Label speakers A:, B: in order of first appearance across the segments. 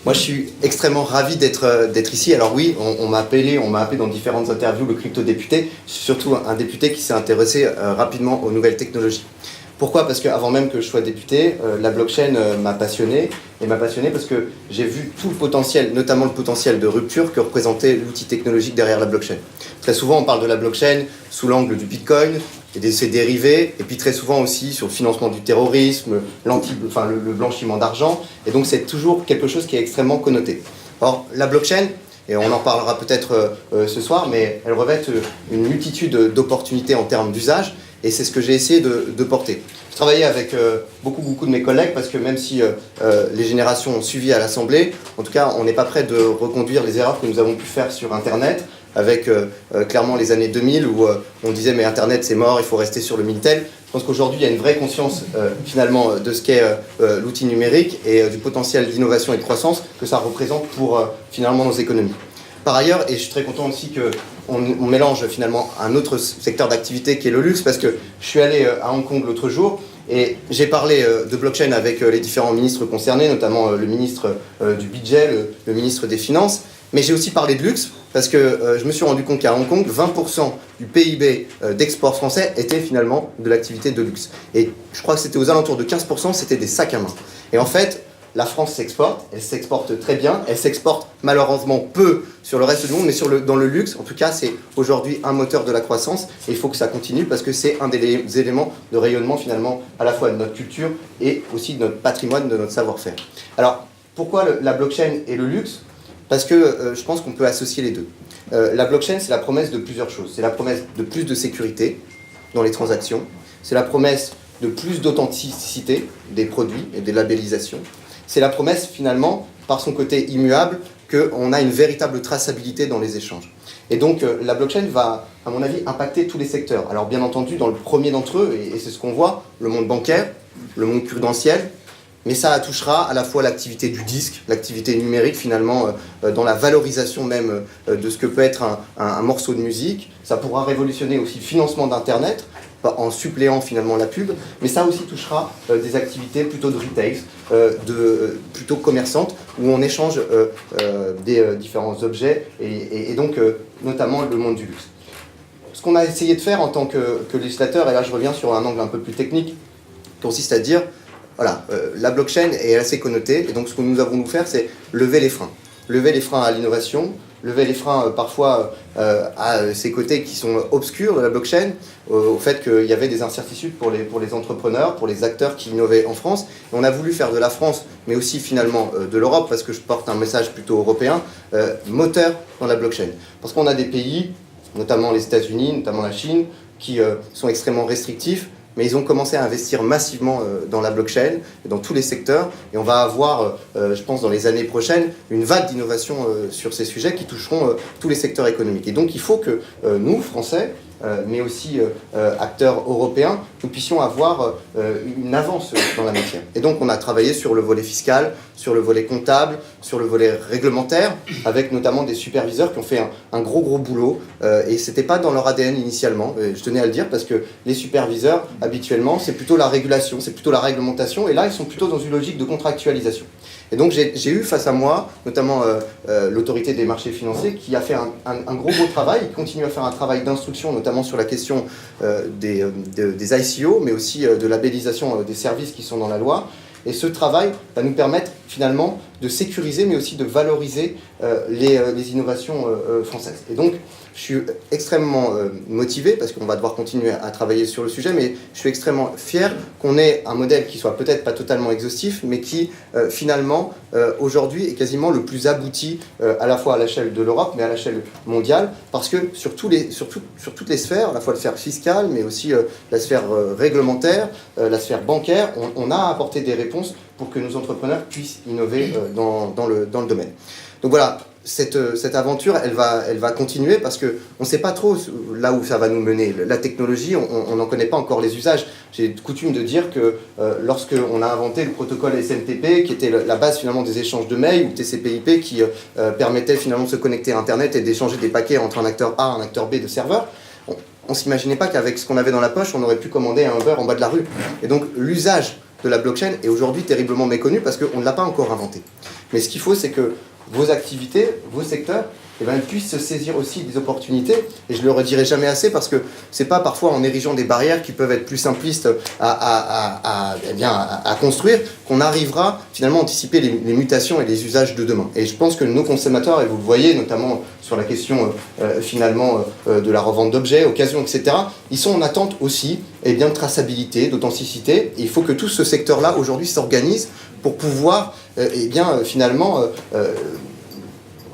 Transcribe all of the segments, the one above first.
A: Moi, je suis extrêmement ravi d'être ici. Alors oui, on m'a appelé dans différentes interviews le crypto-député. Je suis surtout un député qui s'est intéressé rapidement aux nouvelles technologies. Pourquoi? Parce qu'avant même que je sois député, la blockchain m'a passionné. Et m'a passionné parce que j'ai vu tout le potentiel, notamment le potentiel de rupture que représentait l'outil technologique derrière la blockchain. Très souvent, on parle de la blockchain sous l'angle du Bitcoin et de ses dérivés, et puis très souvent aussi sur le financement du terrorisme, le blanchiment d'argent. Et donc, c'est toujours quelque chose qui est extrêmement connoté. Or, la blockchain, et on en parlera peut-être ce soir, mais elle revêt une multitude d'opportunités en termes d'usage. Et c'est ce que j'ai essayé de porter. Je travaillais avec beaucoup de mes collègues parce que même si les générations ont suivi à l'Assemblée, en tout cas, on n'est pas prêt de reconduire les erreurs que nous avons pu faire sur Internet, avec clairement les années 2000 où on disait mais Internet c'est mort, il faut rester sur le Minitel. Je pense qu'aujourd'hui, il y a une vraie conscience finalement de ce qu'est l'outil numérique et du potentiel d'innovation et de croissance que ça représente pour finalement nos économies. Par ailleurs, et je suis très content aussi qu'on mélange finalement un autre secteur d'activité qui est le luxe, parce que je suis allé à Hong Kong l'autre jour et j'ai parlé de blockchain avec les différents ministres concernés, notamment le ministre du budget, le ministre des Finances, mais j'ai aussi parlé de luxe parce que je me suis rendu compte qu'à Hong Kong, 20% du PIB d'export français était finalement de l'activité de luxe. Et je crois que c'était aux alentours de 15%, c'était des sacs à main. Et en fait, la France s'exporte, elle s'exporte très bien, elle s'exporte malheureusement peu sur le reste du monde, mais dans le luxe, en tout cas, c'est aujourd'hui un moteur de la croissance et il faut que ça continue parce que c'est un des éléments de rayonnement finalement à la fois de notre culture et aussi de notre patrimoine, de notre savoir-faire. Alors, pourquoi la blockchain et le luxe? Parce que je pense qu'on peut associer les deux. La blockchain, c'est la promesse de plusieurs choses. C'est la promesse de plus de sécurité dans les transactions, c'est la promesse de plus d'authenticité des produits et des labellisations. C'est la promesse, finalement, par son côté immuable, qu'on a une véritable traçabilité dans les échanges. Et donc, la blockchain va, à mon avis, impacter tous les secteurs. Alors, bien entendu, dans le premier d'entre eux, et c'est ce qu'on voit, le monde bancaire, le monde prudentiel, mais ça touchera à la fois l'activité du disque, l'activité numérique, finalement, dans la valorisation même de ce que peut être un morceau de musique. Ça pourra révolutionner aussi le financement d'Internet, en suppléant finalement la pub, mais ça aussi touchera des activités plutôt de retail, plutôt commerçantes, où on échange des différents objets, et donc notamment le monde du luxe. Ce qu'on a essayé de faire en tant que législateur, et là je reviens sur un angle un peu plus technique, consiste à dire, voilà, la blockchain est assez connotée, et donc ce que nous avons voulu faire, c'est lever les freins. Lever les freins à l'innovation, lever les freins parfois à ces côtés qui sont obscurs de la blockchain, au fait qu'il y avait des incertitudes pour les entrepreneurs, pour les acteurs qui innovaient en France. Et on a voulu faire de la France, mais aussi finalement de l'Europe, parce que je porte un message plutôt européen, moteur dans la blockchain. Parce qu'on a des pays, notamment les États-Unis, notamment la Chine, qui sont extrêmement restrictifs, mais ils ont commencé à investir massivement dans la blockchain, dans tous les secteurs, et on va avoir, je pense, dans les années prochaines, une vague d'innovation sur ces sujets qui toucheront tous les secteurs économiques. Et donc il faut que nous, Français, mais aussi acteurs européens, nous puissions avoir une avance dans la matière. Et donc on a travaillé sur le volet fiscal, sur le volet comptable, sur le volet réglementaire, avec notamment des superviseurs qui ont fait un gros boulot, et c'était pas dans leur ADN initialement, je tenais à le dire, parce que les superviseurs, habituellement, c'est plutôt la régulation, c'est plutôt la réglementation, et là ils sont plutôt dans une logique de contractualisation. Et donc j'ai eu face à moi, notamment l'autorité des marchés financiers, qui a fait un gros travail, qui continue à faire un travail d'instruction, notamment sur la question des ICO, mais aussi de labellisation des services qui sont dans la loi. Et ce travail va nous permettre finalement de sécuriser, mais aussi de valoriser les innovations françaises. Et donc, je suis extrêmement motivé, parce qu'on va devoir continuer à travailler sur le sujet, mais je suis extrêmement fier qu'on ait un modèle qui soit peut-être pas totalement exhaustif, mais qui finalement, aujourd'hui, est quasiment le plus abouti, à la fois à l'échelle de l'Europe, mais à l'échelle mondiale, parce que sur toutes les sphères, à la fois la sphère fiscale, mais aussi la sphère réglementaire, la sphère bancaire, on a apporté des réponses pour que nos entrepreneurs puissent innover dans le domaine. Donc voilà, cette aventure, elle va continuer parce qu'on ne sait pas trop là où ça va nous mener. La technologie, on n'en connaît pas encore les usages. J'ai coutume de dire que lorsqu'on a inventé le protocole SMTP, qui était la base finalement des échanges de mails, ou TCP/IP, qui permettait finalement de se connecter à Internet et d'échanger des paquets entre un acteur A et un acteur B de serveur, on ne s'imaginait pas qu'avec ce qu'on avait dans la poche, on aurait pu commander un Uber en bas de la rue. Et donc l'usage de la blockchain est aujourd'hui terriblement méconnu parce qu'on ne l'a pas encore inventé. Mais ce qu'il faut, c'est que vos activités, vos secteurs, eh bien, puissent se saisir aussi des opportunités. Et je ne le redirai jamais assez parce que ce n'est pas parfois en érigeant des barrières qui peuvent être plus simplistes à construire qu'on arrivera finalement à anticiper les mutations et les usages de demain. Et je pense que nos consommateurs, et vous le voyez notamment sur la question de la revente d'objets, occasions, etc., ils sont en attente aussi de traçabilité, d'authenticité. Et il faut que tout ce secteur-là aujourd'hui s'organise pour pouvoir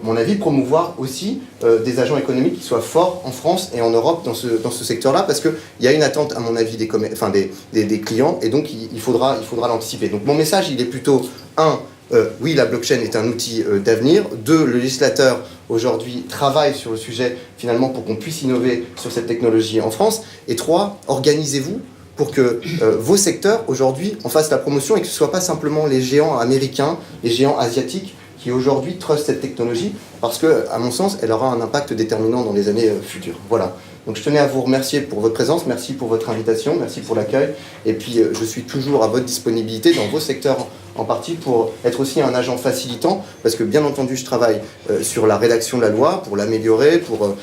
A: à mon avis, promouvoir aussi des agents économiques qui soient forts en France et en Europe dans ce secteur-là, parce qu'il y a une attente, à mon avis, des clients, et donc il faudra l'anticiper. Donc mon message, il est plutôt, oui, la blockchain est un outil d'avenir. 2, le législateur, aujourd'hui, travaille sur le sujet, finalement, pour qu'on puisse innover sur cette technologie en France. Et 3, organisez-vous pour que vos secteurs, aujourd'hui, en fassent la promotion et que ce ne soit pas simplement les géants américains, les géants asiatiques, qui aujourd'hui trustent cette technologie, parce que, à mon sens, elle aura un impact déterminant dans les années futures. Voilà. Donc je tenais à vous remercier pour votre présence, merci pour votre invitation, merci pour l'accueil, et puis je suis toujours à votre disponibilité dans vos secteurs en partie pour être aussi un agent facilitant, parce que bien entendu je travaille sur la rédaction de la loi, pour l'améliorer, pour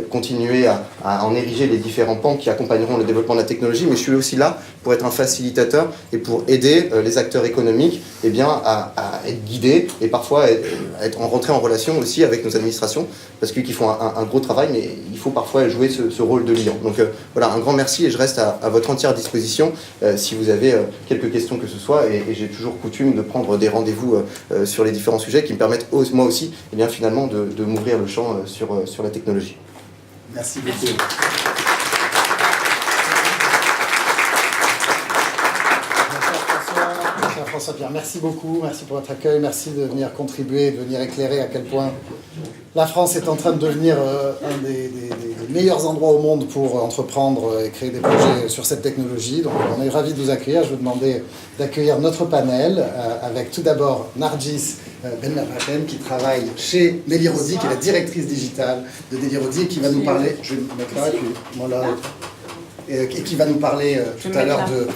A: continuer à en ériger les différents pans qui accompagneront le développement de la technologie, mais je suis aussi là pour être un facilitateur et pour aider les acteurs économiques à être guidés et parfois être rentrer en relation aussi avec nos administrations, parce qu'ils font un gros travail, mais il faut parfois jouer ce rôle de liant. Donc voilà, un grand merci et je reste à votre entière disposition si vous avez quelques questions que ce soit, et j'ai toujours coutume de prendre des rendez-vous sur les différents sujets qui me permettent moi aussi finalement de m'ouvrir le champ sur la technologie.
B: Merci beaucoup. François-Pierre, merci beaucoup, merci pour votre accueil, merci de venir contribuer, de venir éclairer à quel point la France est en train de devenir un des meilleurs endroits au monde pour entreprendre et créer des projets sur cette technologie. Donc on est ravis de vous accueillir. Je vous demandais d'accueillir notre panel avec tout d'abord Nargis Benmerbachen qui travaille chez Nelly-Rodi, qui est la directrice digitale de Nelly-Rodi et qui va nous parler, je vais me mettre là, et puis voilà, et qui va nous parler tout à l'heure de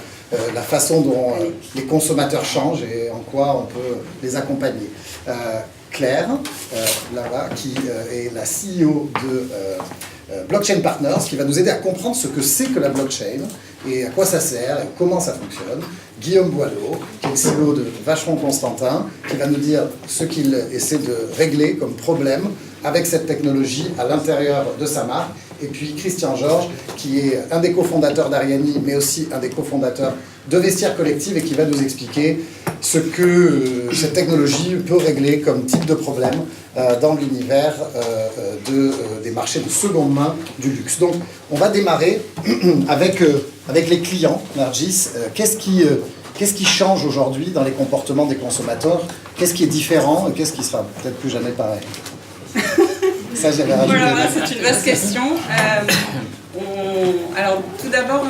B: la façon dont les consommateurs changent et en quoi on peut les accompagner. Claire, là-bas, qui est la CEO de Blockchain Partners, qui va nous aider à comprendre ce que c'est que la blockchain et à quoi ça sert et comment ça fonctionne. Guillaume Boileau, qui est le CEO de Vacheron Constantin, qui va nous dire ce qu'il essaie de régler comme problème avec cette technologie à l'intérieur de sa marque. Et puis Christian Georges, qui est un des cofondateurs d'Ariani, mais aussi un des cofondateurs de Vestiaire Collective, et qui va nous expliquer ce que cette technologie peut régler comme type de problème dans l'univers des marchés de seconde main du luxe. Donc on va démarrer avec les clients. Nargis, qu'est-ce qui change aujourd'hui dans les comportements des consommateurs? Qu'est-ce qui est différent et qu'est-ce qui sera peut-être plus jamais pareil? Ça, j'avais rajouté.
C: Voilà, c'est une vaste question. Alors, tout d'abord,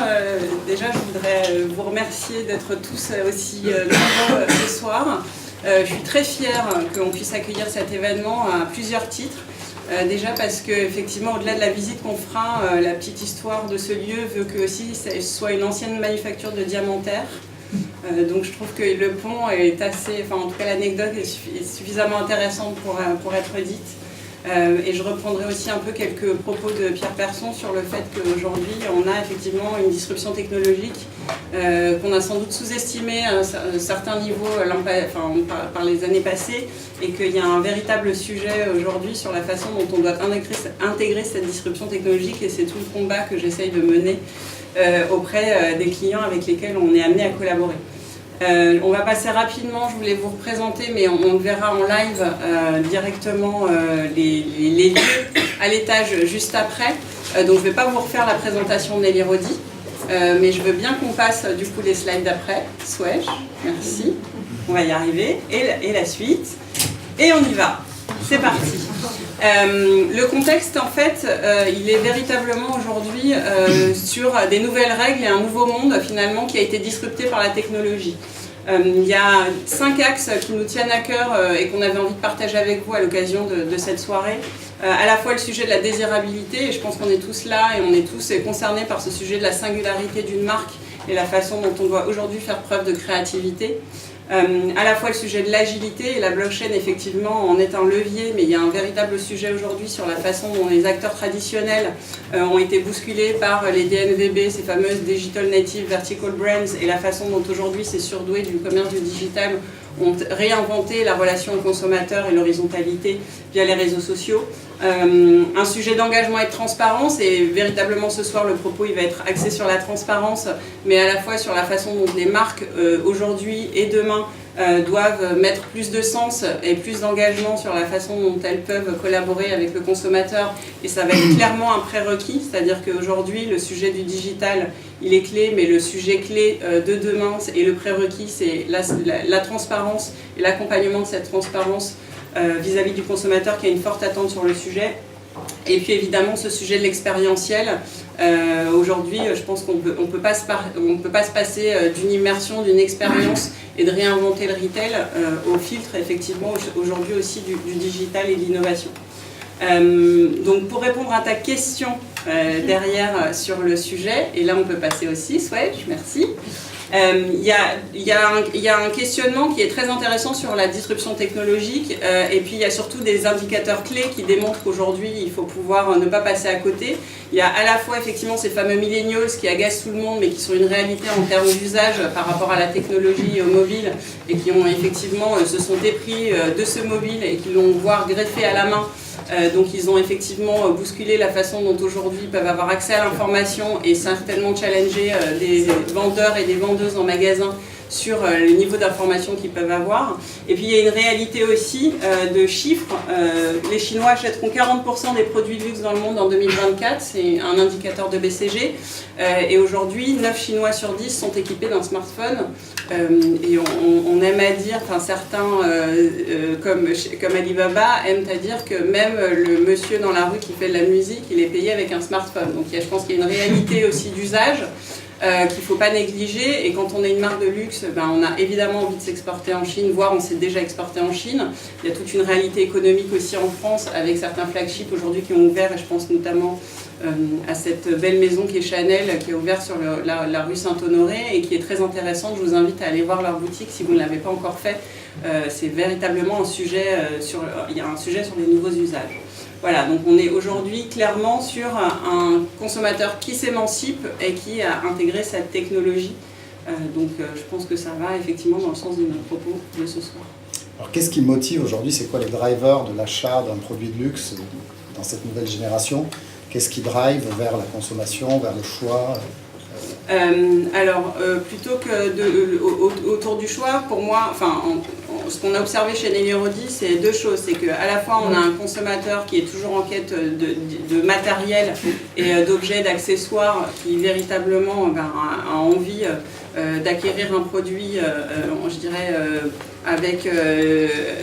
C: déjà, je voudrais vous remercier d'être tous aussi nombreux ce soir. Je suis très fière qu'on puisse accueillir cet événement à plusieurs titres. Déjà parce que, effectivement, au-delà de la visite qu'on fera, la petite histoire de ce lieu veut que aussi ce soit une ancienne manufacture de diamantaire. Donc je trouve que le pont est assez, enfin en tout cas l'anecdote est suffisamment intéressante pour être dite. Et je reprendrai aussi un peu quelques propos de Pierre Persson sur le fait qu'aujourd'hui on a effectivement une disruption technologique qu'on a sans doute sous-estimée à un certain niveau par les années passées, et qu'il y a un véritable sujet aujourd'hui sur la façon dont on doit intégrer cette disruption technologique, et c'est tout le combat que j'essaye de mener auprès des clients avec lesquels on est amené à collaborer. On va passer rapidement, je voulais vous représenter, mais on verra en live directement les lieux à l'étage juste après. Donc je ne vais pas vous refaire la présentation de Nelly-Rodi, mais je veux bien qu'on passe du coup les slides d'après. Souhait, merci. On va y arriver. Et la suite. Et on y va. C'est parti. Le contexte, en fait, il est véritablement aujourd'hui sur des nouvelles règles et un nouveau monde, finalement, qui a été disrupté par la technologie. Il y a 5 axes qui nous tiennent à cœur et qu'on avait envie de partager avec vous à l'occasion de cette soirée. À la fois le sujet de la désirabilité, et je pense qu'on est tous là et on est tous concernés par ce sujet de la singularité d'une marque et la façon dont on doit aujourd'hui faire preuve de créativité. À la fois le sujet de l'agilité, et la blockchain effectivement en est un levier, mais il y a un véritable sujet aujourd'hui sur la façon dont les acteurs traditionnels ont été bousculés par les DNVB, ces fameuses Digital Native Vertical Brands, et la façon dont aujourd'hui ces surdoués du commerce du digital ont réinventé la relation au consommateur et l'horizontalité via les réseaux sociaux. Un sujet d'engagement et de transparence, et véritablement ce soir le propos il va être axé sur la transparence, mais à la fois sur la façon dont les marques aujourd'hui et demain doivent mettre plus de sens et plus d'engagement sur la façon dont elles peuvent collaborer avec le consommateur, et ça va être clairement un prérequis, c'est-à-dire qu'aujourd'hui le sujet du digital il est clé, mais le sujet clé de demain et le prérequis c'est la transparence et l'accompagnement de cette transparence vis-à-vis du consommateur qui a une forte attente sur le sujet. Et puis évidemment ce sujet de l'expérientiel. Aujourd'hui je pense qu'on peut pas se passer d'une immersion, d'une expérience et de réinventer le retail au filtre effectivement aujourd'hui aussi du digital et de l'innovation. Donc pour répondre à ta question derrière sur le sujet, et là on peut passer au 6, ouais, merci. Il y a un questionnement qui est très intéressant sur la disruption technologique, et puis il y a surtout des indicateurs clés qui démontrent qu'aujourd'hui il faut pouvoir ne pas passer à côté. Il y a à la fois effectivement ces fameux millennials qui agacent tout le monde mais qui sont une réalité en termes d'usage par rapport à la technologie et au mobile, et qui ont effectivement se sont épris de ce mobile et qui l'ont voire greffé à la main. Donc ils ont effectivement bousculé la façon dont aujourd'hui ils peuvent avoir accès à l'information et certainement challenger des vendeurs et des vendeuses en magasin sur le niveau d'information qu'ils peuvent avoir. Et puis il y a une réalité aussi de chiffres. Les Chinois achèteront 40% des produits de luxe dans le monde en 2024, c'est un indicateur de BCG. Et aujourd'hui, 9 Chinois sur 10 sont équipés d'un smartphone. Et on aime à dire, enfin certains comme Alibaba aiment à dire que même le monsieur dans la rue qui fait de la musique, il est payé avec un smartphone. Donc je pense qu'il y a une réalité aussi d'usage qu'il ne faut pas négliger, et quand on est une marque de luxe, on a évidemment envie de s'exporter en Chine, voire on s'est déjà exporté en Chine. Il y a toute une réalité économique aussi en France avec certains flagships aujourd'hui qui ont ouvert, et je pense notamment à cette belle maison qui est Chanel, qui est ouverte sur la rue Saint-Honoré et qui est très intéressante. Je vous invite à aller voir leur boutique si vous ne l'avez pas encore fait. C'est véritablement un sujet, il y a un sujet sur les nouveaux usages. Voilà, donc on est aujourd'hui clairement sur un consommateur qui s'émancipe et qui a intégré cette technologie. Donc je pense que ça va effectivement dans le sens de notre propos de ce soir.
B: Alors qu'est-ce qui motive aujourd'hui? C'est quoi les drivers de l'achat d'un produit de luxe dans cette nouvelle génération? Qu'est-ce qui drive vers la consommation, vers le choix?
C: Plutôt que autour du choix, pour moi, ce qu'on a observé chez Nelly Rodi, c'est deux choses. C'est qu'à la fois, on a un consommateur qui est toujours en quête de matériel et d'objets, d'accessoires, qui véritablement a envie d'acquérir un produit, je dirais, avec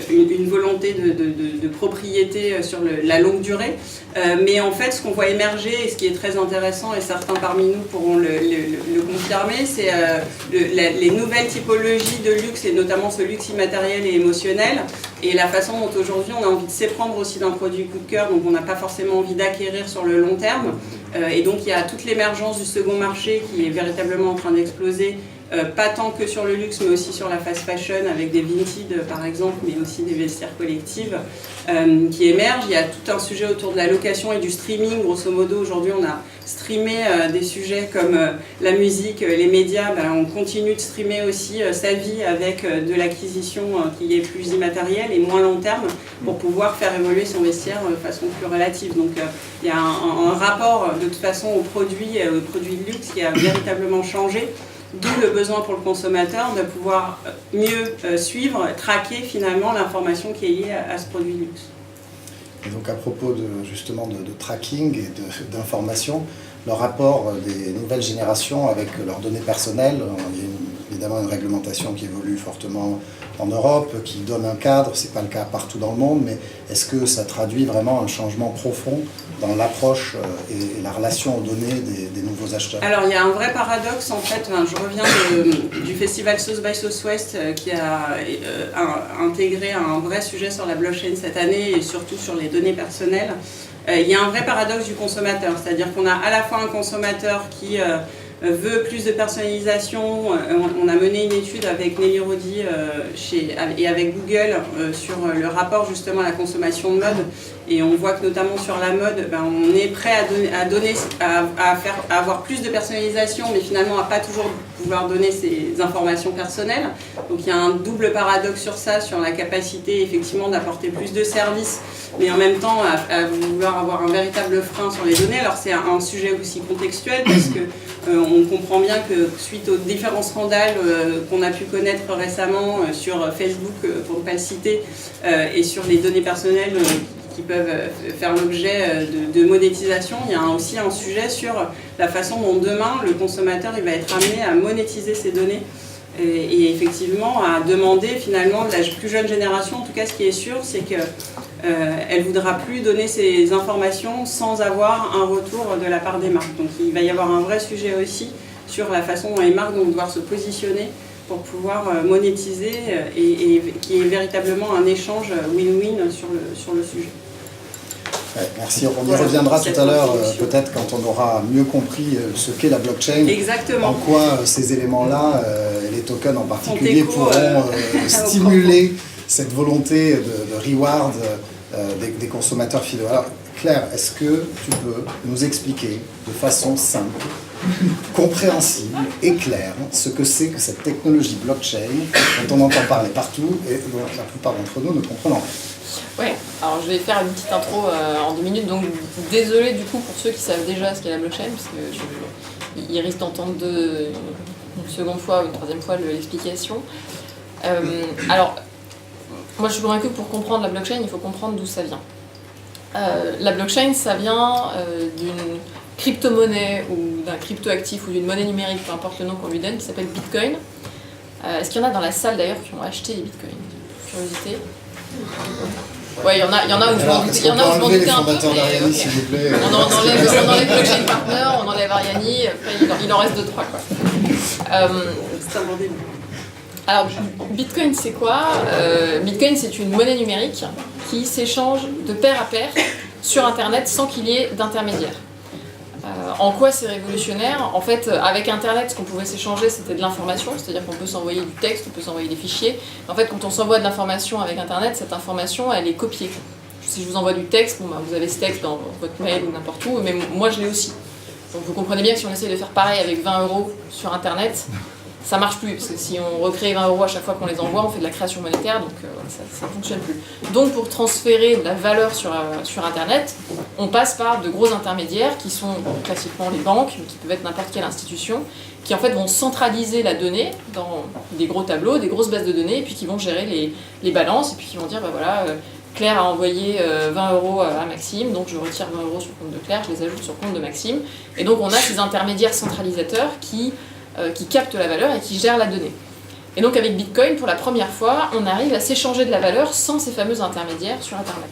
C: une volonté de propriété sur la longue durée. Mais en fait, ce qu'on voit émerger, et ce qui est très intéressant, et certains parmi nous pourront le confirmer, c'est les nouvelles typologies de luxe, et notamment ce luxe immatériel et émotionnel, et la façon dont aujourd'hui on a envie de s'éprendre aussi d'un produit coup de cœur, donc on n'a pas forcément envie d'acquérir sur le long terme. Et donc il y a toute l'émergence du second marché qui est véritablement en train d'exploser, pas tant que sur le luxe mais aussi sur la fast fashion avec des Vinted par exemple, mais aussi des vestiaires collectives qui émergent. Il y a tout un sujet autour de la location et du streaming. Grosso modo aujourd'hui on a streamé des sujets comme la musique, les médias. On continue de streamer aussi sa vie avec de l'acquisition qui est plus immatérielle et moins long terme pour pouvoir faire évoluer son vestiaire de façon plus relative. Donc il y a un rapport de toute façon aux produits de luxe qui a véritablement changé. D'où le besoin pour le consommateur de pouvoir mieux suivre, traquer finalement l'information qui est liée à ce produit de luxe.
B: Et donc à propos justement de tracking et d'information, le rapport des nouvelles générations avec leurs données personnelles, il y a évidemment une réglementation qui évolue fortement en Europe, qui donne un cadre, ce n'est pas le cas partout dans le monde, mais est-ce que ça traduit vraiment un changement profond dans l'approche et la relation aux données des nouveaux acheteurs?
C: Alors il y a un vrai paradoxe en fait, je reviens du festival South by Southwest qui a intégré un vrai sujet sur la blockchain cette année et surtout sur les données personnelles. Il y a un vrai paradoxe du consommateur, c'est-à-dire qu'on a à la fois un consommateur qui veut plus de personnalisation. On a mené une étude avec Nelly Rodi et avec Google sur le rapport justement à la consommation de mode. Et on voit que notamment sur la mode, on est prêt à avoir plus de personnalisation, mais finalement à pas toujours vouloir donner ses informations personnelles. Donc il y a un double paradoxe sur ça, sur la capacité effectivement d'apporter plus de services, mais en même temps à vouloir avoir un véritable frein sur les données. Alors c'est un sujet aussi contextuel, parce que on comprend bien que suite aux différents scandales qu'on a pu connaître récemment sur Facebook, pour ne pas le citer, et sur les données personnelles qui peuvent faire l'objet de monétisation, il y a aussi un sujet sur la façon dont demain le consommateur il va être amené à monétiser ces données et effectivement à demander finalement de la plus jeune génération, en tout cas ce qui est sûr, c'est qu'elle ne voudra plus donner ces informations sans avoir un retour de la part des marques. Donc il va y avoir un vrai sujet aussi sur la façon dont les marques vont devoir se positionner pour pouvoir monétiser et qu'il y ait véritablement un échange win-win sur le sujet.
B: Ouais, merci, on y reviendra tout à l'heure, peut-être quand on aura mieux compris ce qu'est la blockchain.
C: Exactement.
B: En quoi ces éléments-là, les tokens en particulier, pourront stimuler cette volonté de reward des consommateurs finaux. Alors Claire, est-ce que tu peux nous expliquer de façon simple, compréhensible et claire ce que c'est que cette technologie blockchain dont on entend parler partout et dont la plupart d'entre nous ne comprennent pas?
D: Ouais, alors je vais faire une petite intro en 2 minutes, donc désolé du coup pour ceux qui savent déjà ce qu'est la blockchain, parce qu'ils risquent d'entendre une seconde fois ou une troisième fois l'explication. Alors, moi je suis convaincue que pour comprendre la blockchain, il faut comprendre d'où ça vient. La blockchain, ça vient d'une crypto-monnaie ou d'un crypto-actif ou d'une monnaie numérique, peu importe le nom qu'on lui donne, qui s'appelle Bitcoin. Est-ce qu'il y en a dans la salle d'ailleurs qui ont acheté des Bitcoins? Curiosité. Ouais, il y en a où je m'en doutais, un peu. Okay.
B: S'il vous plaît.
D: On enlève Blockchain Partner, on enlève Ariani, après il en reste 2-3 quoi.
C: C'est un bon début.
D: Alors, Bitcoin c'est quoi? Bitcoin c'est une monnaie numérique qui s'échange de pair à pair sur Internet sans qu'il y ait d'intermédiaire. En quoi c'est révolutionnaire? En fait, avec Internet, ce qu'on pouvait s'échanger, c'était de l'information, c'est-à-dire qu'on peut s'envoyer du texte, on peut s'envoyer des fichiers. En fait, quand on s'envoie de l'information avec Internet, cette information, elle est copiée. Si je vous envoie du texte, vous avez ce texte dans votre mail ou n'importe où, mais moi je l'ai aussi. Donc vous comprenez bien que si on essaie de faire pareil avec 20 € sur Internet, ça marche plus, parce que si on recrée 20 € à chaque fois qu'on les envoie, on fait de la création monétaire, donc ça ne fonctionne plus. Donc pour transférer de la valeur sur Internet, on passe par de gros intermédiaires qui sont classiquement les banques, mais qui peuvent être n'importe quelle institution, qui en fait vont centraliser la donnée dans des gros tableaux, des grosses bases de données, et puis qui vont gérer les balances, et puis qui vont dire, Claire a envoyé 20 € à Maxime, donc je retire 20 € sur le compte de Claire, je les ajoute sur le compte de Maxime, et donc on a ces intermédiaires centralisateurs qui captent la valeur et qui gèrent la donnée. Et donc avec Bitcoin, pour la première fois, on arrive à s'échanger de la valeur sans ces fameux intermédiaires sur Internet.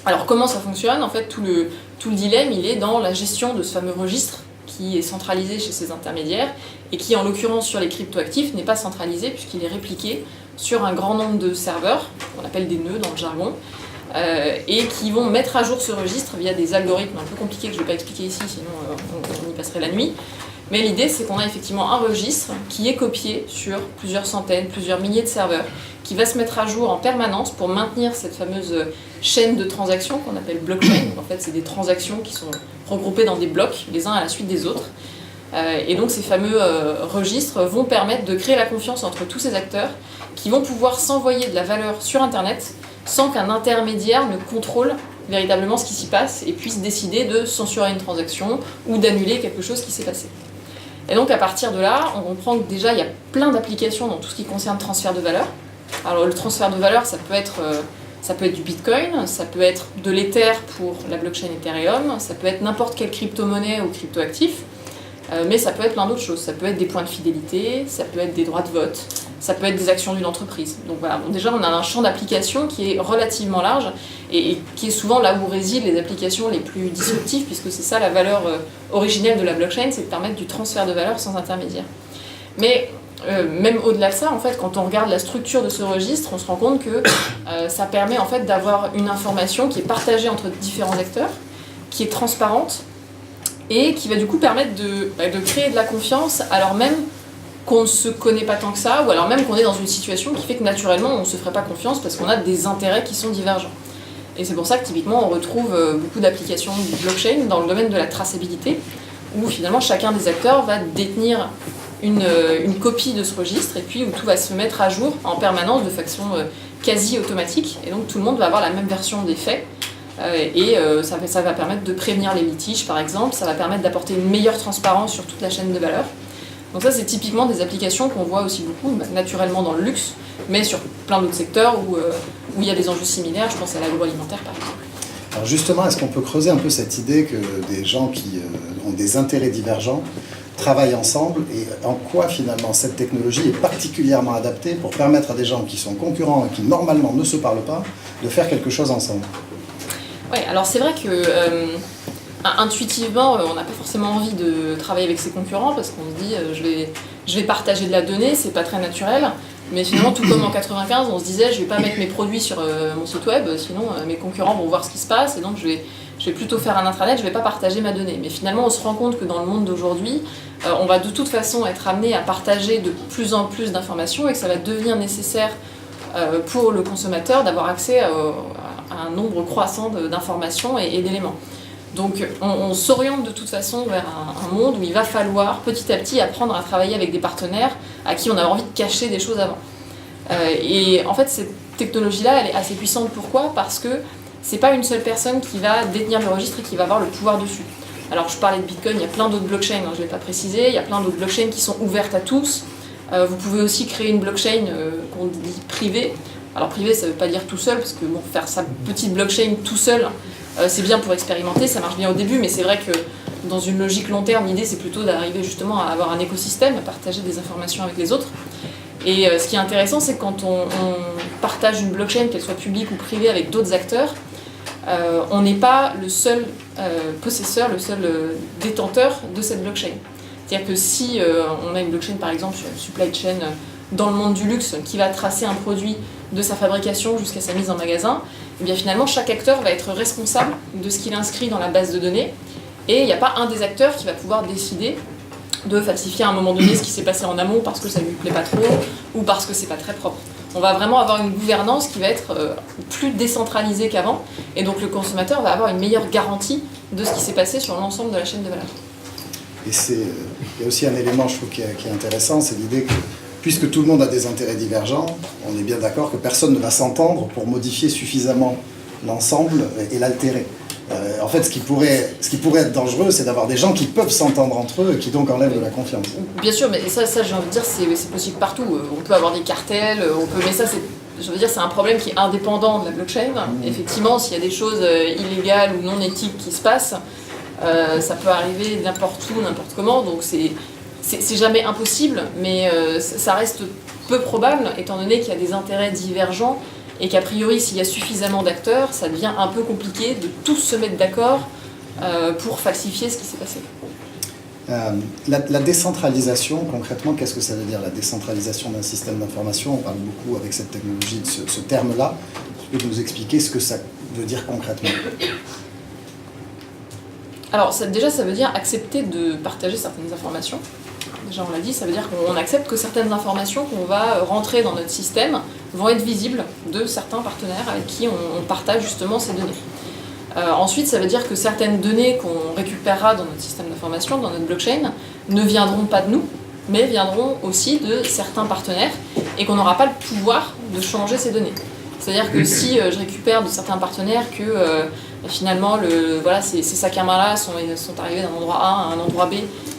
D: Alors comment ça fonctionne? En fait, tout le dilemme, il est dans la gestion de ce fameux registre qui est centralisé chez ces intermédiaires et qui, en l'occurrence sur les cryptoactifs, n'est pas centralisé puisqu'il est répliqué sur un grand nombre de serveurs, qu'on appelle des nœuds dans le jargon, et qui vont mettre à jour ce registre via des algorithmes un peu compliqués que je ne vais pas expliquer ici, sinon on y passerait la nuit. Mais l'idée, c'est qu'on a effectivement un registre qui est copié sur plusieurs centaines, plusieurs milliers de serveurs, qui va se mettre à jour en permanence pour maintenir cette fameuse chaîne de transactions qu'on appelle blockchain. En fait, c'est des transactions qui sont regroupées dans des blocs, les uns à la suite des autres. Et donc, ces fameux registres vont permettre de créer la confiance entre tous ces acteurs qui vont pouvoir s'envoyer de la valeur sur Internet sans qu'un intermédiaire ne contrôle véritablement ce qui s'y passe et puisse décider de censurer une transaction ou d'annuler quelque chose qui s'est passé. Et donc à partir de là, on comprend que déjà il y a plein d'applications dans tout ce qui concerne le transfert de valeur. Alors le transfert de valeur, ça peut être du Bitcoin, ça peut être de l'Ether pour la blockchain Ethereum, ça peut être n'importe quelle crypto-monnaie ou crypto-actif, mais ça peut être plein d'autres choses. Ça peut être des points de fidélité, ça peut être des droits de vote, ça peut être des actions d'une entreprise. Donc voilà, bon, déjà on a un champ d'application qui est relativement large et qui est souvent là où résident les applications les plus disruptives, puisque c'est ça la valeur originelle de la blockchain, c'est de permettre du transfert de valeur sans intermédiaire. Mais même au-delà de ça, en fait, quand on regarde la structure de ce registre, on se rend compte que ça permet en fait d'avoir une information qui est partagée entre différents acteurs, qui est transparente et qui va du coup permettre de créer de la confiance alors même qu'on ne se connaît pas tant que ça, ou alors même qu'on est dans une situation qui fait que naturellement on ne se ferait pas confiance parce qu'on a des intérêts qui sont divergents. Et c'est pour ça que typiquement on retrouve beaucoup d'applications du blockchain dans le domaine de la traçabilité, où finalement chacun des acteurs va détenir une copie de ce registre, et puis où tout va se mettre à jour en permanence de façon quasi automatique, et donc tout le monde va avoir la même version des faits, ça va permettre de prévenir les litiges par exemple, ça va permettre d'apporter une meilleure transparence sur toute la chaîne de valeur. Donc ça, c'est typiquement des applications qu'on voit aussi beaucoup, naturellement dans le luxe, mais sur plein d'autres secteurs où il y a des enjeux similaires, je pense à l'agroalimentaire par exemple.
B: Alors justement, est-ce qu'on peut creuser un peu cette idée que des gens qui ont des intérêts divergents travaillent ensemble, et en quoi finalement cette technologie est particulièrement adaptée pour permettre à des gens qui sont concurrents et qui normalement ne se parlent pas, de faire quelque chose ensemble?
D: Oui, alors c'est vrai que intuitivement, on n'a pas forcément envie de travailler avec ses concurrents parce qu'on se dit je vais partager de la donnée, c'est pas très naturel. Mais finalement, tout comme en 95, on se disait je vais pas mettre mes produits sur mon site web, sinon mes concurrents vont voir ce qui se passe, et donc je vais plutôt faire un intranet, je vais pas partager ma donnée. Mais finalement, on se rend compte que dans le monde d'aujourd'hui, on va de toute façon être amené à partager de plus en plus d'informations, et que ça va devenir nécessaire pour le consommateur d'avoir accès à un nombre croissant d'informations et d'éléments. Donc on s'oriente de toute façon vers un monde où il va falloir petit à petit apprendre à travailler avec des partenaires à qui on a envie de cacher des choses avant. Et en fait, cette technologie-là, elle est assez puissante. Pourquoi ? Parce que c'est pas une seule personne qui va détenir le registre et qui va avoir le pouvoir dessus. Alors je parlais de Bitcoin, il y a plein d'autres blockchains, je ne l'ai pas précisé, il y a plein d'autres blockchains qui sont ouvertes à tous. Vous pouvez aussi créer une blockchain qu'on dit privée. Alors privé, ça ne veut pas dire tout seul, parce que bon, faire sa petite blockchain tout seul, c'est bien pour expérimenter, ça marche bien au début, mais c'est vrai que dans une logique long terme, l'idée c'est plutôt d'arriver justement à avoir un écosystème, à partager des informations avec les autres. Et ce qui est intéressant, c'est que quand on partage une blockchain, qu'elle soit publique ou privée, avec d'autres acteurs, on n'est pas le seul possesseur, le seul détenteur de cette blockchain. C'est-à-dire que si on a une blockchain par exemple sur une supply chain dans le monde du luxe qui va tracer un produit de sa fabrication jusqu'à sa mise en magasin, et bien finalement chaque acteur va être responsable de ce qu'il inscrit dans la base de données, et il n'y a pas un des acteurs qui va pouvoir décider de falsifier à un moment donné ce qui s'est passé en amont parce que ça ne lui plaît pas trop ou parce que c'est pas très propre. On va vraiment avoir une gouvernance qui va être plus décentralisée qu'avant, et donc le consommateur va avoir une meilleure garantie de ce qui s'est passé sur l'ensemble de la chaîne de valeur.
B: Et il y a aussi un élément, je trouve, qui est intéressant, c'est l'idée que puisque tout le monde a des intérêts divergents, on est bien d'accord que personne ne va s'entendre pour modifier suffisamment l'ensemble et l'altérer. En fait, ce qui pourrait être dangereux, c'est d'avoir des gens qui peuvent s'entendre entre eux et qui donc enlèvent de la confiance.
D: Bien sûr, mais ça j'ai envie de dire, c'est possible partout. On peut avoir des cartels, mais ça c'est un problème qui est indépendant de la blockchain. Effectivement, s'il y a des choses illégales ou non éthiques qui se passent, ça peut arriver n'importe où, n'importe comment, donc c'est jamais impossible, mais ça reste peu probable, étant donné qu'il y a des intérêts divergents, et qu'a priori, s'il y a suffisamment d'acteurs, ça devient un peu compliqué de tous se mettre d'accord pour falsifier ce qui s'est passé.
B: La décentralisation, concrètement, qu'est-ce que ça veut dire, la décentralisation d'un système d'information? On parle beaucoup avec cette technologie de ce terme-là. Tu peux nous expliquer ce que ça veut dire concrètement?
D: Alors déjà, ça veut dire accepter de partager certaines informations. Déjà, on l'a dit, ça veut dire qu'on accepte que certaines informations qu'on va rentrer dans notre système vont être visibles de certains partenaires avec qui on partage justement ces données. Ensuite, ça veut dire que certaines données qu'on récupérera dans notre système d'information, dans notre blockchain, ne viendront pas de nous, mais viendront aussi de certains partenaires, et qu'on n'aura pas le pouvoir de changer ces données. C'est-à-dire que si je récupère de certains partenaires que finalement ces sacs à main-là sont arrivés d'un endroit A à un endroit B,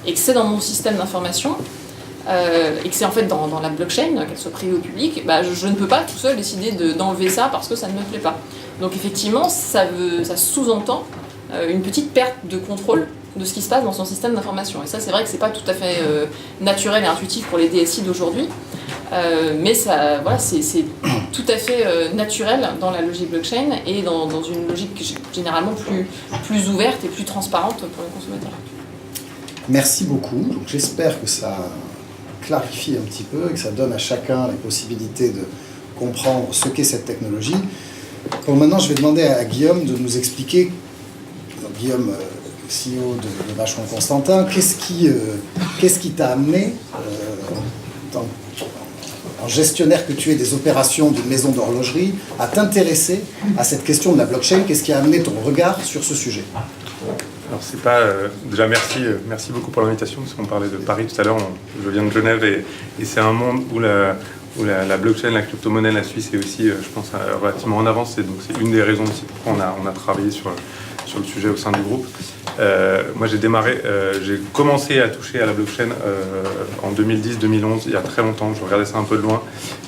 D: et que c'est dans mon système d'information, et que c'est en fait dans la blockchain, qu'elle soit privée ou publique, je ne peux pas tout seul décider d'enlever ça parce que ça ne me plaît pas. Donc effectivement, ça sous-entend une petite perte de contrôle de ce qui se passe dans son système d'information. Et ça, c'est vrai que c'est pas tout à fait naturel et intuitif pour les DSI d'aujourd'hui, mais c'est tout à fait naturel dans la logique blockchain et dans une logique généralement plus ouverte et plus transparente pour le consommateur.
B: Merci beaucoup. Donc, j'espère que ça clarifie un petit peu et que ça donne à chacun la possibilité de comprendre ce qu'est cette technologie. Bon, maintenant, je vais demander à Guillaume de nous expliquer. Donc, Guillaume, CEO de Vacheron Constantin. Qu'est-ce qui t'a amené, en gestionnaire que tu es des opérations d'une maison d'horlogerie, à t'intéresser à cette question de la blockchain? Qu'est-ce qui a amené ton regard sur ce sujet?
E: Alors c'est pas déjà merci beaucoup pour l'invitation, parce qu'on parlait de Paris tout à l'heure. Je viens de Genève et c'est un monde où la blockchain, la crypto-monnaie, la Suisse est aussi, je pense, relativement en avance. Et donc c'est une des raisons aussi pourquoi on a travaillé sur le sujet au sein du groupe. Moi j'ai commencé à toucher à la blockchain en 2010-2011, il y a très longtemps. Je regardais ça un peu de loin.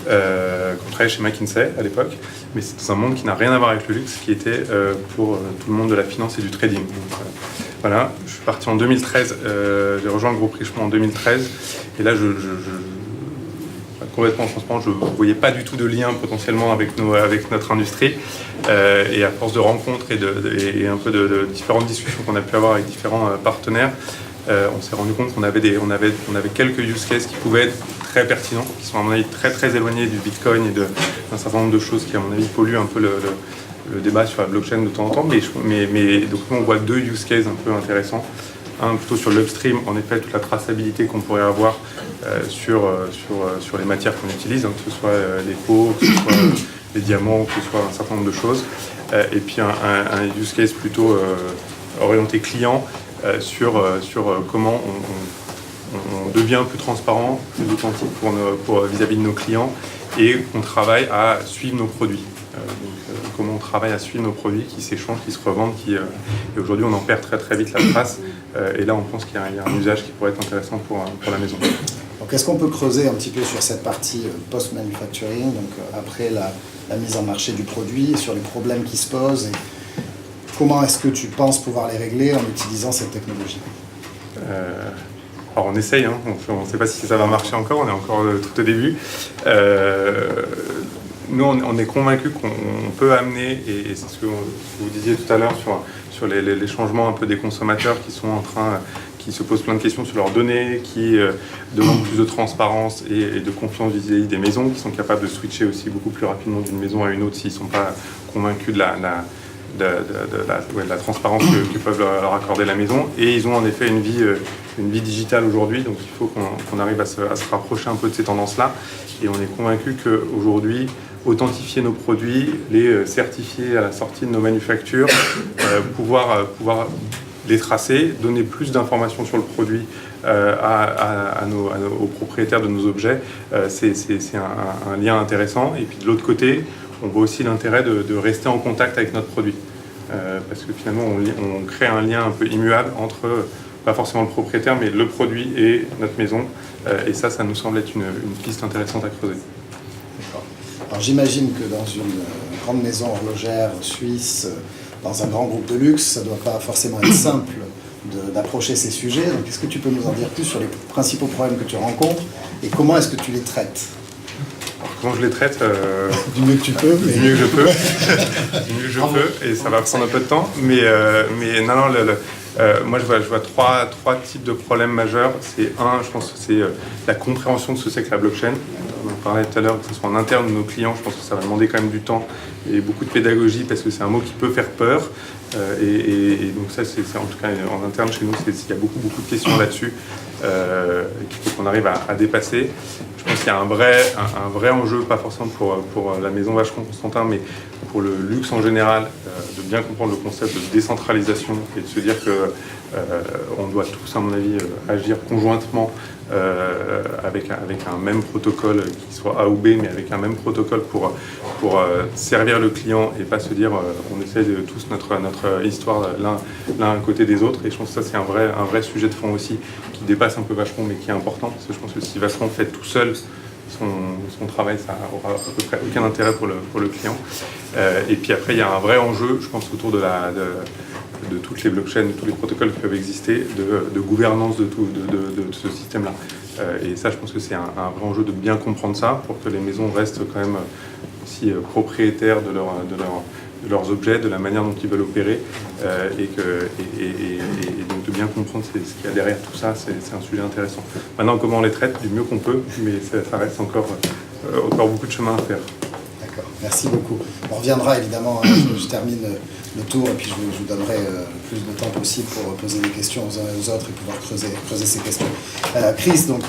E: Je travaillais chez McKinsey à l'époque, mais c'est dans un monde qui n'a rien à voir avec le luxe, qui était pour tout le monde de la finance et du trading. Donc, voilà, je suis parti en 2013, j'ai rejoint le groupe Richemont en 2013, et là complètement transparent, je ne voyais pas du tout de lien potentiellement avec notre industrie. Et à force de rencontres et un peu de différentes discussions qu'on a pu avoir avec différents partenaires, on s'est rendu compte qu'on avait quelques use cases qui pouvaient être très pertinents, qui sont à mon avis très très éloignés du Bitcoin et d'un certain nombre de choses qui à mon avis polluent un peu le débat sur la blockchain de temps en temps. Mais donc nous on voit deux use cases un peu intéressants. Un plutôt sur l'upstream, en effet, toute la traçabilité qu'on pourrait avoir sur les matières qu'on utilise, hein, que ce soit les peaux, que ce soit les diamants, que ce soit un certain nombre de choses. Et puis un use case plutôt orienté client sur comment on devient plus transparent, plus authentique vis-à-vis de nos clients, et on travaille à suivre nos produits. Comment on travaille à suivre nos produits qui s'échangent, qui se revendent, et aujourd'hui on en perd très très vite la trace, et là on pense qu'il y a un usage qui pourrait être intéressant pour la maison.
B: Donc est-ce qu'on peut creuser un petit peu sur cette partie post-manufacturing, donc après la mise en marché du produit, sur les problèmes qui se posent, et comment est-ce que tu penses pouvoir les régler en utilisant cette technologie?
E: Alors on essaye, hein. On ne sait pas si ça va marcher encore, on est encore tout au début. Nous, on est convaincus qu'on peut amener, et c'est ce que vous disiez tout à l'heure sur les changements un peu des consommateurs qui se posent plein de questions sur leurs données, qui demandent plus de transparence et de confiance vis-à-vis des maisons, qui sont capables de switcher aussi beaucoup plus rapidement d'une maison à une autre s'ils ne sont pas convaincus de la transparence que peuvent leur accorder la maison. Et ils ont en effet une vie digitale aujourd'hui, donc il faut qu'on arrive à se rapprocher un peu de ces tendances-là. Et on est convaincu qu'aujourd'hui, authentifier nos produits, les certifier à la sortie de nos manufactures, pouvoir les tracer, donner plus d'informations sur le produit aux propriétaires de nos objets, c'est un lien intéressant. Et puis de l'autre côté, on voit aussi l'intérêt de rester en contact avec notre produit. Parce que finalement, on crée un lien un peu immuable entre, pas forcément le propriétaire, mais le produit et notre maison. Et ça nous semble être une piste intéressante à creuser.
B: D'accord. Alors j'imagine que dans une grande maison horlogère suisse, dans un grand groupe de luxe, ça ne doit pas forcément être simple d'approcher ces sujets. Donc est-ce que tu peux nous en dire plus sur les principaux problèmes que tu rencontres et comment est-ce que tu les traites?
E: Comment je les traite
B: Du mieux que tu peux.
E: Du mieux que je peux. Du mieux que je peux, et ça va prendre un peu de temps. Mais non, moi je vois trois types de problèmes majeurs. C'est je pense que c'est la compréhension de ce que c'est que la blockchain. On en parlait tout à l'heure, que ce soit en interne de nos clients, je pense que ça va demander quand même du temps et beaucoup de pédagogie, parce que c'est un mot qui peut faire peur. Et donc ça, c'est en tout cas en interne chez nous, il y a beaucoup de questions là-dessus qu'il faut qu'on arrive à dépasser. Je pense qu'il y a un vrai enjeu, pas forcément pour la maison Vacheron Constantin, mais pour le luxe en général, de bien comprendre le concept de décentralisation et de se dire que on doit tous, à mon avis, agir conjointement avec un même protocole, qui soit A ou B, mais avec un même protocole pour servir le client, et pas se dire on essaie de tous notre histoire l'un à côté des autres. Et je pense que ça, c'est un vrai sujet de fond aussi, qui dépasse un peu Vacheron, mais qui est important, parce que je pense que si Vacheron fait tout seul son travail, ça aura à peu près aucun intérêt pour le client. Et puis après, il y a un vrai enjeu, je pense, autour de toutes les blockchains, de tous les protocoles qui peuvent exister, de gouvernance de ce système-là. Et ça, je pense que c'est un vrai enjeu de bien comprendre ça, pour que les maisons restent quand même aussi propriétaires de leurs objets, de la manière dont ils veulent opérer, et donc de bien comprendre ce qu'il y a derrière tout ça. C'est un sujet intéressant. Maintenant, comment on les traite du mieux qu'on peut, mais ça reste encore beaucoup de chemin à faire.
B: D'accord. Merci beaucoup. On reviendra évidemment, je termine le tour et puis je vous donnerai le plus de temps possible pour poser des questions aux uns et aux autres et pouvoir creuser ces questions. Chris, donc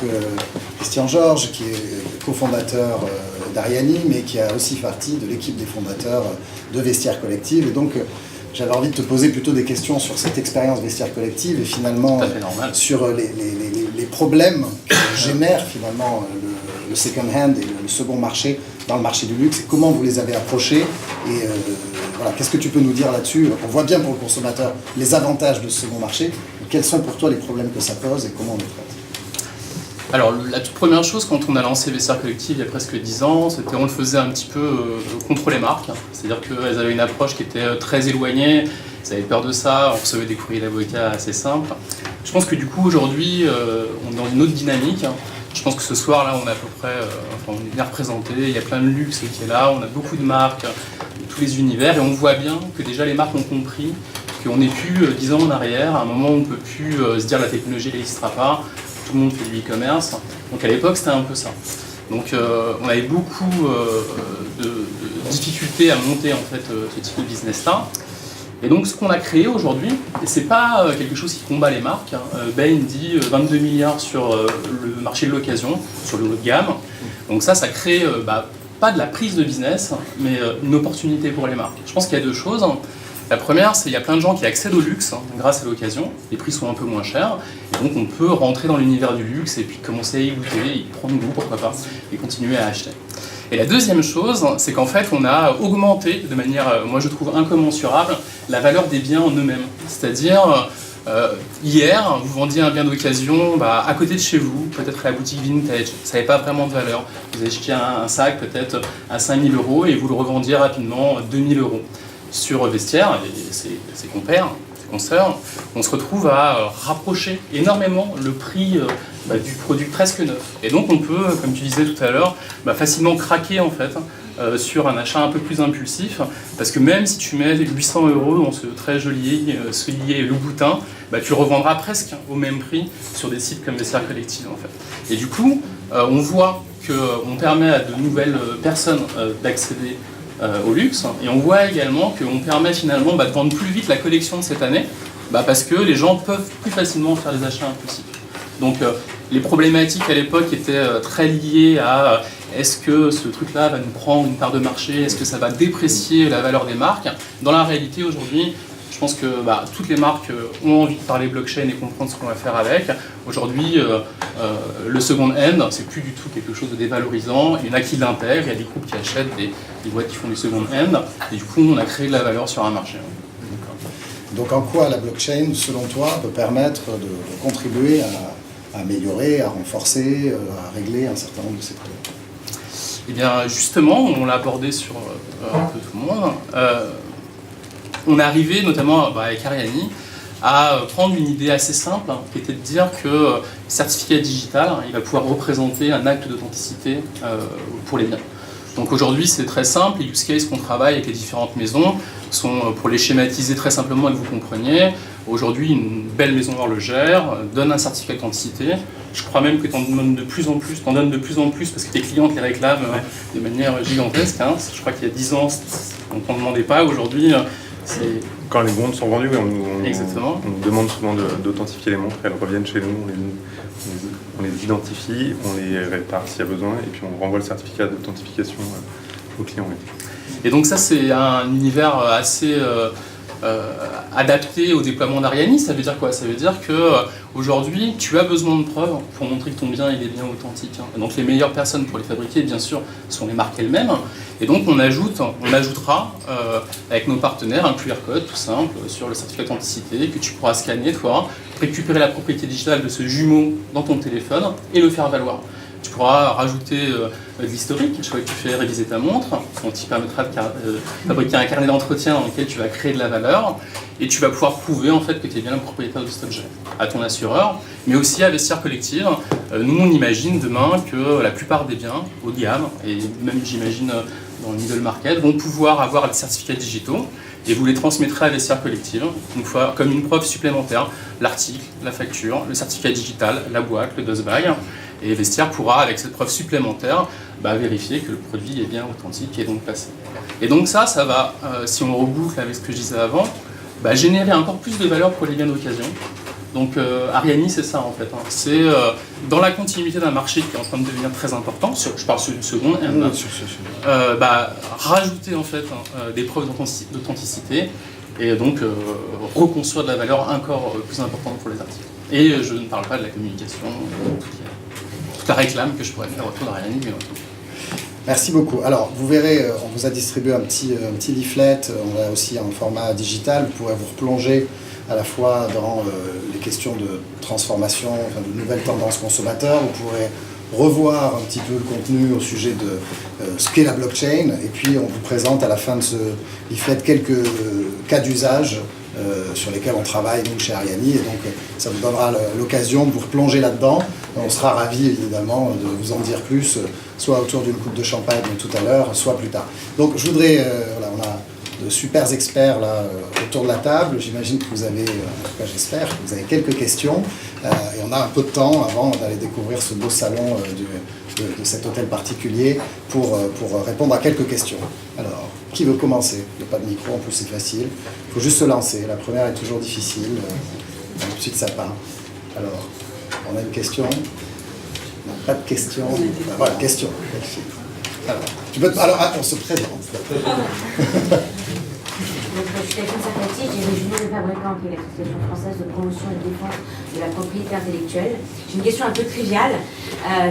B: Christian Georges, qui est cofondateur d'Ariani, mais qui a aussi partie de l'équipe des fondateurs de Vestiaire Collective. Et donc, j'avais envie de te poser plutôt des questions sur cette expérience Vestiaire Collective et finalement sur les problèmes que génère finalement le second hand et le second marché dans le marché du luxe et comment vous les avez approchés et voilà, qu'est-ce que tu peux nous dire là-dessus? On voit bien pour le consommateur les avantages de ce second marché, mais quels sont pour toi les problèmes que ça pose et comment on les traite?
F: Alors la toute première chose quand on a lancé Vestiaire Collective il y a presque 10 ans, c'était on le faisait un petit peu contre les marques, c'est-à-dire qu'elles avaient une approche qui était très éloignée, elles avaient peur de ça, on recevait des courriers d'avocats assez simples. Je pense que du coup aujourd'hui on est dans une autre dynamique. Je pense que ce soir là on est à peu près, on est bien représenté, il y a plein de luxe qui est là, on a beaucoup de marques, de tous les univers et on voit bien que déjà les marques ont compris qu'on n'est plus 10 ans en arrière, à un moment où on ne peut plus se dire la technologie n'existera pas, tout le monde fait du e-commerce, donc à l'époque c'était un peu ça. Donc on avait beaucoup de difficultés à monter en fait ce type de business là. Et donc ce qu'on a créé aujourd'hui, et c'est pas quelque chose qui combat les marques, Bain dit 22 milliards sur le marché de l'occasion, sur le haut de gamme, donc ça crée pas de la prise de business, mais une opportunité pour les marques. Je pense qu'il y a deux choses. La première, c'est qu'il y a plein de gens qui accèdent au luxe grâce à l'occasion, les prix sont un peu moins chers, et donc on peut rentrer dans l'univers du luxe et puis commencer à y goûter, y prendre goût, pourquoi pas, et continuer à acheter. Et la deuxième chose, c'est qu'en fait, on a augmenté de manière, moi je trouve incommensurable, la valeur des biens en eux-mêmes. C'est-à-dire, hier, vous vendiez un bien d'occasion à côté de chez vous, peut-être à la boutique vintage, ça n'avait pas vraiment de valeur. Vous achetiez un sac peut-être à 5 000 € et vous le revendiez rapidement 2 000 €. Sur Vestiaire, et ses compères, ses consoeurs, on se retrouve à rapprocher énormément le prix du produit presque neuf. Et donc on peut, comme tu disais tout à l'heure, facilement craquer en fait sur un achat un peu plus impulsif, parce que même si tu mets 800 € dans ce très joli soulier Louboutin, tu le revendras presque au même prix sur des sites comme Vestiaire Collective en fait. Et du coup, on voit qu'on permet à de nouvelles personnes d'accéder au luxe, et on voit également qu'on permet finalement de vendre plus vite la collection de cette année, parce que les gens peuvent plus facilement faire des achats impulsifs. Donc les problématiques à l'époque étaient très liées à est-ce que ce truc-là va nous prendre une part de marché, est-ce que ça va déprécier la valeur des marques. Dans la réalité aujourd'hui, je pense que toutes les marques ont envie de parler blockchain et comprendre ce qu'on va faire avec. Aujourd'hui, le second hand, c'est plus du tout quelque chose de dévalorisant. Il y en a qui l'intègrent, il y a des groupes qui achètent des boîtes qui font du second hand. Et du coup, on a créé de la valeur sur un marché.
B: Donc en quoi la blockchain, selon toi, peut permettre de contribuer à améliorer, à renforcer, à régler un certain nombre de ces problèmes?
F: Eh bien, justement, on l'a abordé sur un peu tout le monde. On est arrivé, notamment avec Ariani, à prendre une idée assez simple, qui était de dire que le certificat digital, il va pouvoir représenter un acte d'authenticité pour les biens. Donc aujourd'hui, c'est très simple, les use cases qu'on travaille avec les différentes maisons sont, pour les schématiser très simplement et que vous compreniez, aujourd'hui, une belle maison horlogère donne un certificat d'authenticité. Je crois même que tu en donnes de plus en plus, parce que tes clients te les réclament de manière gigantesque. Je crois qu'il y a 10 ans, on ne demandait pas. Aujourd'hui,
E: quand les montres sont vendues, on nous demande souvent d'authentifier les montres, elles reviennent chez nous, on les identifie, on les répare s'il y a besoin, et puis on renvoie le certificat d'authentification au client.
F: Et donc ça, c'est un univers assez adapté au déploiement d'Ariani. Ça veut dire quoi? Ça veut dire qu'aujourd'hui, tu as besoin de preuves pour montrer que ton bien il est bien authentique. Donc les meilleures personnes pour les fabriquer, bien sûr, sont les marques elles-mêmes. Et donc on ajoutera avec nos partenaires un QR code tout simple sur le certificat d'authenticité que tu pourras scanner, toi, récupérer la propriété digitale de ce jumeau dans ton téléphone et le faire valoir. Tu pourras rajouter de l'historique, chaque fois que tu fais réviser ta montre, on t'y permettra de fabriquer un carnet d'entretien dans lequel tu vas créer de la valeur, et tu vas pouvoir prouver en fait que tu es bien le propriétaire de cet objet à ton assureur, mais aussi à Vestiaire Collective. Nous, on imagine demain que la plupart des biens haut de gamme, et même j'imagine dans le middle market, vont pouvoir avoir des certificats digitaux, et vous les transmettrez à Vestiaire Collective, une fois, comme une preuve supplémentaire, l'article, la facture, le certificat digital, la boîte, le dust bag. Et Vestiaire pourra, avec cette preuve supplémentaire, vérifier que le produit est bien authentique et donc passé. Et donc ça va, si on reboucle avec ce que je disais avant, générer encore plus de valeur pour les biens d'occasion. Donc Ariani, c'est ça en fait. Hein. C'est dans la continuité d'un marché qui est en train de devenir très important, je parle sur une seconde, rajouter en fait des preuves d'authenticité et donc reconstruire de la valeur encore plus importante pour les articles. Et je ne parle pas de la communication, toute la réclame que je pourrais faire autour d'Ariani, mais autour.
B: Merci beaucoup. Alors, vous verrez, on vous a distribué un petit leaflet, on a aussi un format digital, vous pourrez vous replonger à la fois dans les questions de transformation, enfin, de nouvelles tendances consommateurs, vous pourrez revoir un petit peu le contenu au sujet de ce qu'est la blockchain, et puis on vous présente à la fin de ce leaflet quelques cas d'usage sur lesquels on travaille nous chez Ariani, et donc ça vous donnera l'occasion de vous replonger là-dedans. On sera ravis évidemment de vous en dire plus, soit autour d'une coupe de champagne tout à l'heure, soit plus tard. Donc je voudrais, voilà, on a de super experts là autour de la table. J'imagine que vous avez, en tout cas j'espère, que vous avez quelques questions, et on a un peu de temps avant d'aller découvrir ce beau salon de cet hôtel particulier pour répondre à quelques questions. Alors, qui veut commencer? Il n'y a pas de micro, en plus c'est facile. Il faut juste se lancer. La première est toujours difficile. Ensuite ça part. Alors, on a une question? Non, pas de question. Voilà, question. Alors, on se présente.
G: Je suis Catherine Sarfati, j'ai réuni le fabricant qui est l'Association française de promotion et de défense de la propriété intellectuelle. J'ai une question un peu triviale.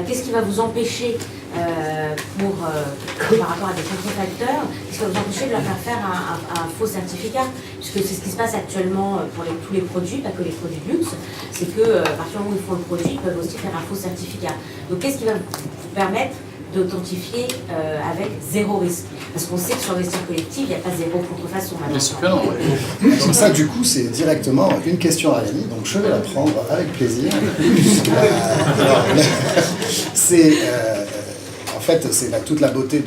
G: Qu'est-ce qui va vous empêcher, par rapport à des contrefacteurs, qu'est-ce qui va vous empêcher de leur faire un faux certificat? Puisque c'est ce qui se passe actuellement pour tous les produits, pas que les produits de luxe, c'est que à partir du moment où ils font le produit, ils peuvent aussi faire un faux certificat. Donc qu'est-ce qui va vous permettre d'authentifier avec zéro risque? Parce qu'on sait que sur Vestiaire Collective, il n'y a pas zéro contrefaçon.
B: Donc ça, du coup, c'est directement une question à Ariani, donc je vais la prendre avec plaisir. En fait, c'est toute la beauté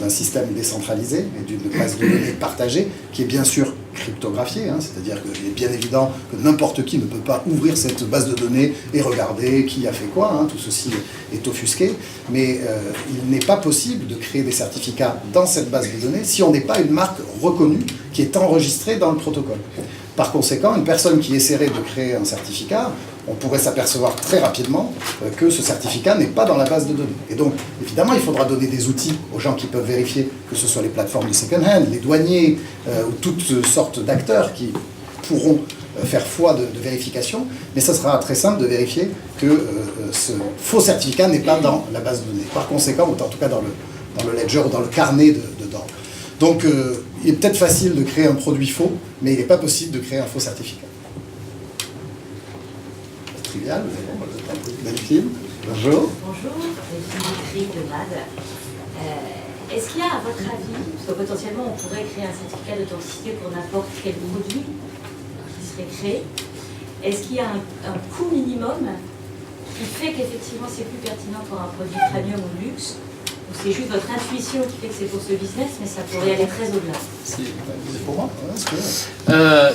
B: d'un système décentralisé et d'une base de données partagée qui est bien sûr cryptographiée, hein, c'est-à-dire qu'il est bien évident que n'importe qui ne peut pas ouvrir cette base de données et regarder qui a fait quoi, hein, tout ceci est offusqué, mais il n'est pas possible de créer des certificats dans cette base de données si on n'est pas une marque reconnue qui est enregistrée dans le protocole. Par conséquent, une personne qui essaierait de créer un certificat, on pourrait s'apercevoir très rapidement que ce certificat n'est pas dans la base de données. Et donc, évidemment, il faudra donner des outils aux gens qui peuvent vérifier, que ce soit les plateformes de second-hand, les douaniers, ou toutes sortes d'acteurs qui pourront faire foi de vérification, mais ça sera très simple de vérifier que ce faux certificat n'est pas dans la base de données. Par conséquent, ou en tout cas dans le ledger ou dans le carnet dedans. Donc, il est peut-être facile de créer un produit faux, mais il n'est pas possible de créer un faux certificat. C'est trivial, mais bon, Delphine, bonjour.
G: Bonjour, Delphine de MAD. Est-ce qu'il y a, à votre avis, parce que potentiellement on pourrait créer un certificat d'authenticité pour n'importe quel produit qui serait créé, est-ce qu'il y a un coût minimum qui fait qu'effectivement c'est plus pertinent pour un produit premium ou luxe? Ou c'est juste votre intuition qui fait que c'est pour ce business, mais ça pourrait aller très au-delà?
B: C'est pour moi.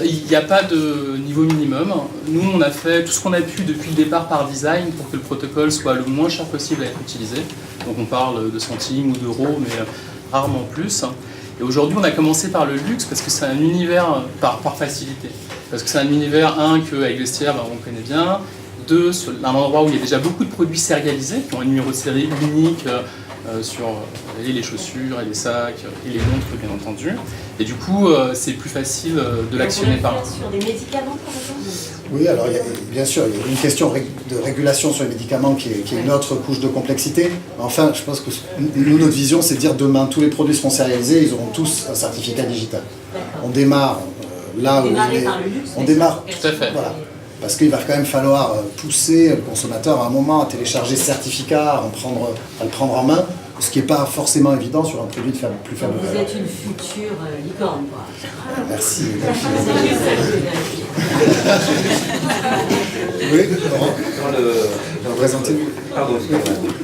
F: Il n'y a pas de niveau minimum. Nous, on a fait tout ce qu'on a pu depuis le départ par design pour que le protocole soit le moins cher possible à être utilisé. Donc on parle de centimes ou d'euros, mais rarement plus. Et aujourd'hui, on a commencé par le luxe parce que c'est un univers par facilité. Parce que c'est un univers, qu'avec Vestiaire, on connaît bien. 2, sur un endroit où il y a déjà beaucoup de produits sérialisés qui ont un numéro de série unique, sur les chaussures et les sacs et les montres bien entendu, et du coup c'est plus facile de l'actionner par là.
G: Sur des médicaments par exemple?
B: Oui, alors bien sûr, il y a une question de régulation sur les médicaments qui est une autre couche de complexité. Enfin, je pense que nous, notre vision, c'est de dire demain, tous les produits seront sérialisés, ils auront tous un certificat digital. On démarre là où on démarre.
F: Tout à fait.
B: Voilà. Parce qu'il va quand même falloir pousser le consommateur à un moment à télécharger ce certificat, à le prendre en main, ce qui n'est pas forcément évident sur un produit de plus faible valeur.
G: Vous êtes une future licorne, quoi.
B: Merci.
G: C'est juste ça que je
B: Oui, Laurent.
H: Pardon,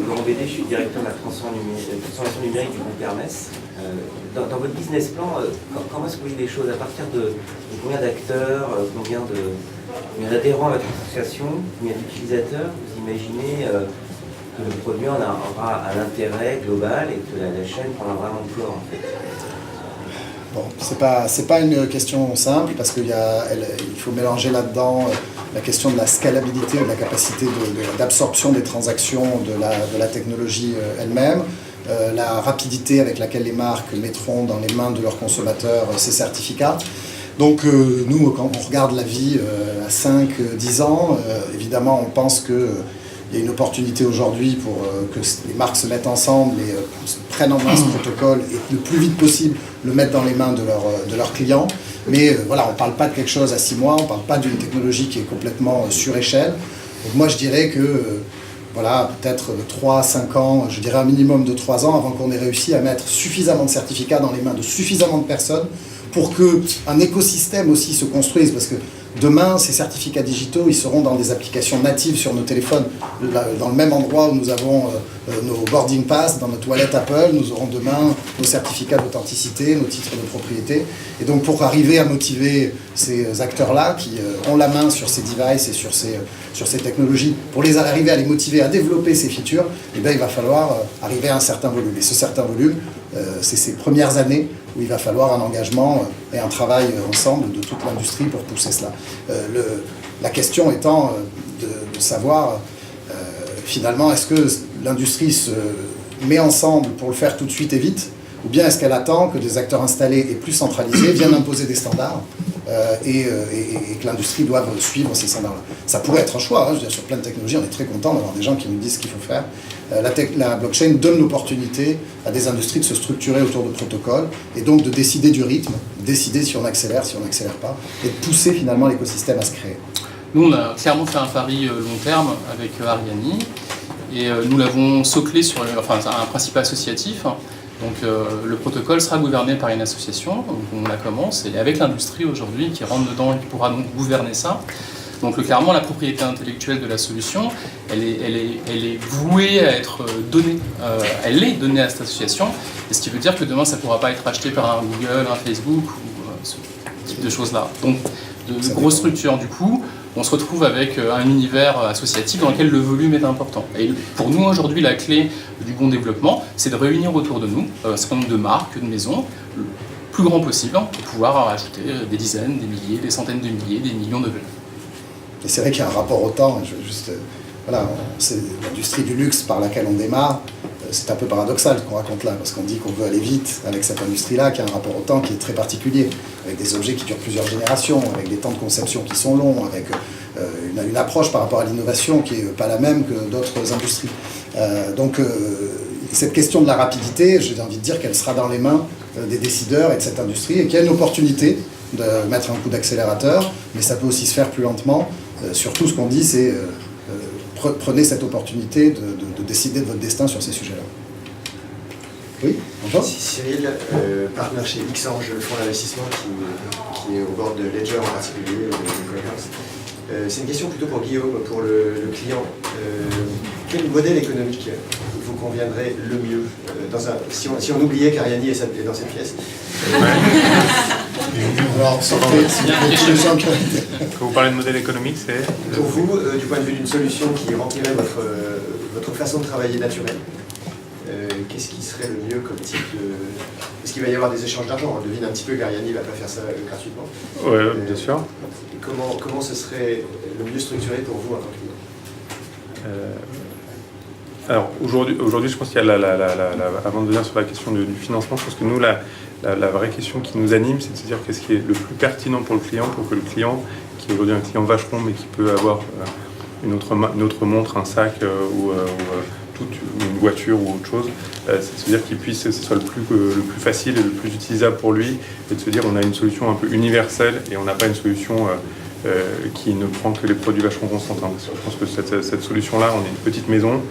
H: Laurent Bédé, je suis directeur de la transformation numérique du groupe Hermès. Dans votre business plan, comment est-ce que vous voyez les choses? À partir de combien d'acteurs, combien d'adhérents à votre association, combien d'utilisateurs vous imaginez que le produit aura un intérêt global et que la chaîne prendra vraiment de l'ampleur en fait.
B: Bon, c'est pas une question simple parce qu'il faut mélanger là-dedans la question de la scalabilité, de la capacité d'absorption des transactions de la technologie elle-même, la rapidité avec laquelle les marques mettront dans les mains de leurs consommateurs ces certificats. Donc nous, quand on regarde la vie à 5-10 ans, évidemment on pense qu'il y a une opportunité aujourd'hui pour que les marques se mettent ensemble et prennent en main ce protocole et le plus vite possible le mettre dans les mains de leurs clients. Mais voilà, on ne parle pas de quelque chose à 6 mois, on ne parle pas d'une technologie qui est complètement sur échelle. Donc moi je dirais que voilà, peut-être 3-5 ans, je dirais un minimum de 3 ans avant qu'on ait réussi à mettre suffisamment de certificats dans les mains de suffisamment de personnes pour qu'un écosystème aussi se construise, parce que demain, ces certificats digitaux, ils seront dans des applications natives sur nos téléphones, dans le même endroit où nous avons nos boarding pass, dans notre wallet Apple, nous aurons demain nos certificats d'authenticité, nos titres de propriété. Et donc pour arriver à motiver ces acteurs-là qui ont la main sur ces devices et sur ces technologies, pour arriver à les motiver à développer ces features, eh bien, il va falloir arriver à un certain volume. Et ce certain volume, c'est ces premières années où il va falloir un engagement et un travail ensemble de toute l'industrie pour pousser cela. La question étant de savoir finalement est-ce que l'industrie se met ensemble pour le faire tout de suite et vite, ou bien est-ce qu'elle attend que des acteurs installés et plus centralisés viennent imposer des standards et que l'industrie doive suivre ces standards-là. Ça pourrait être un choix, hein. Je veux dire, sur plein de technologies, on est très content d'avoir des gens qui nous disent ce qu'il faut faire. La blockchain donne l'opportunité à des industries de se structurer autour de protocoles et donc de décider du rythme, décider si on accélère pas, et de pousser finalement l'écosystème à se créer.
F: Nous, on a clairement fait un pari long terme avec Ariani et nous l'avons soclé sur un principe associatif. Donc le protocole sera gouverné par une association, donc on la commence, et avec l'industrie aujourd'hui qui rentre dedans et qui pourra donc gouverner ça. Donc clairement la propriété intellectuelle de la solution, elle est vouée à être donnée, elle est donnée à cette association, et ce qui veut dire que demain ça ne pourra pas être acheté par un Google, un Facebook ou ce type de choses-là. Donc de grosses structures du coup, on se retrouve avec un univers associatif dans lequel le volume est important. Et pour nous aujourd'hui, la clé du bon développement, c'est de réunir autour de nous un certain nombre de marques, de maisons, le plus grand possible, pour pouvoir ajouter des dizaines, des milliers, des centaines de milliers, des millions de volumes.
B: Et c'est vrai qu'il y a un rapport au temps. Voilà, c'est l'industrie du luxe par laquelle on démarre. C'est un peu paradoxal ce qu'on raconte là, parce qu'on dit qu'on veut aller vite avec cette industrie-là, qui a un rapport au temps qui est très particulier, avec des objets qui durent plusieurs générations, avec des temps de conception qui sont longs, avec une approche par rapport à l'innovation qui n'est pas la même que d'autres industries. Donc cette question de la rapidité, j'ai envie de dire qu'elle sera dans les mains des décideurs et de cette industrie, et qu'il y a une opportunité de mettre un coup d'accélérateur, mais ça peut aussi se faire plus lentement. Surtout ce qu'on dit, c'est prenez cette opportunité de décider de votre destin sur ces sujets-là. Oui, bonjour.
I: Cyril, partenaire chez Xange, le fonds d'investissement qui est au bord de Ledger en particulier, de Coinbase. C'est une question plutôt pour Guillaume, pour le client. Quel modèle économique vous conviendrait le mieux si on oubliait qu'Ariani est dans cette pièce?
B: Alors,
E: Quand vous parlez de modèle économique, c'est...
I: Pour vous, du point de vue d'une solution qui remplirait votre façon de travailler naturelle, qu'est-ce qui serait le mieux comme type de... Est-ce qu'il va y avoir des échanges d'argent? On devine un petit peu qu'Ariani ne va pas faire ça gratuitement.
E: Oui, bien sûr.
I: Comment ce serait le mieux structuré pour vous en tant que client?
E: Alors aujourd'hui, je pense qu'il y a avant de venir sur la question du financement, je pense que nous, la vraie question qui nous anime, c'est de se dire qu'est-ce qui est le plus pertinent pour le client, pour que le client, qui est aujourd'hui un client vacheron, mais qui peut avoir une autre montre, un sac ou une voiture ou autre chose, c'est de se dire qu'il puisse, que ce soit le plus facile et le plus utilisable pour lui, et de se dire on a une solution un peu universelle et on n'a pas une solution qui ne prend que les produits vacheron Constantin. Je pense que cette solution-là, on est une petite maison,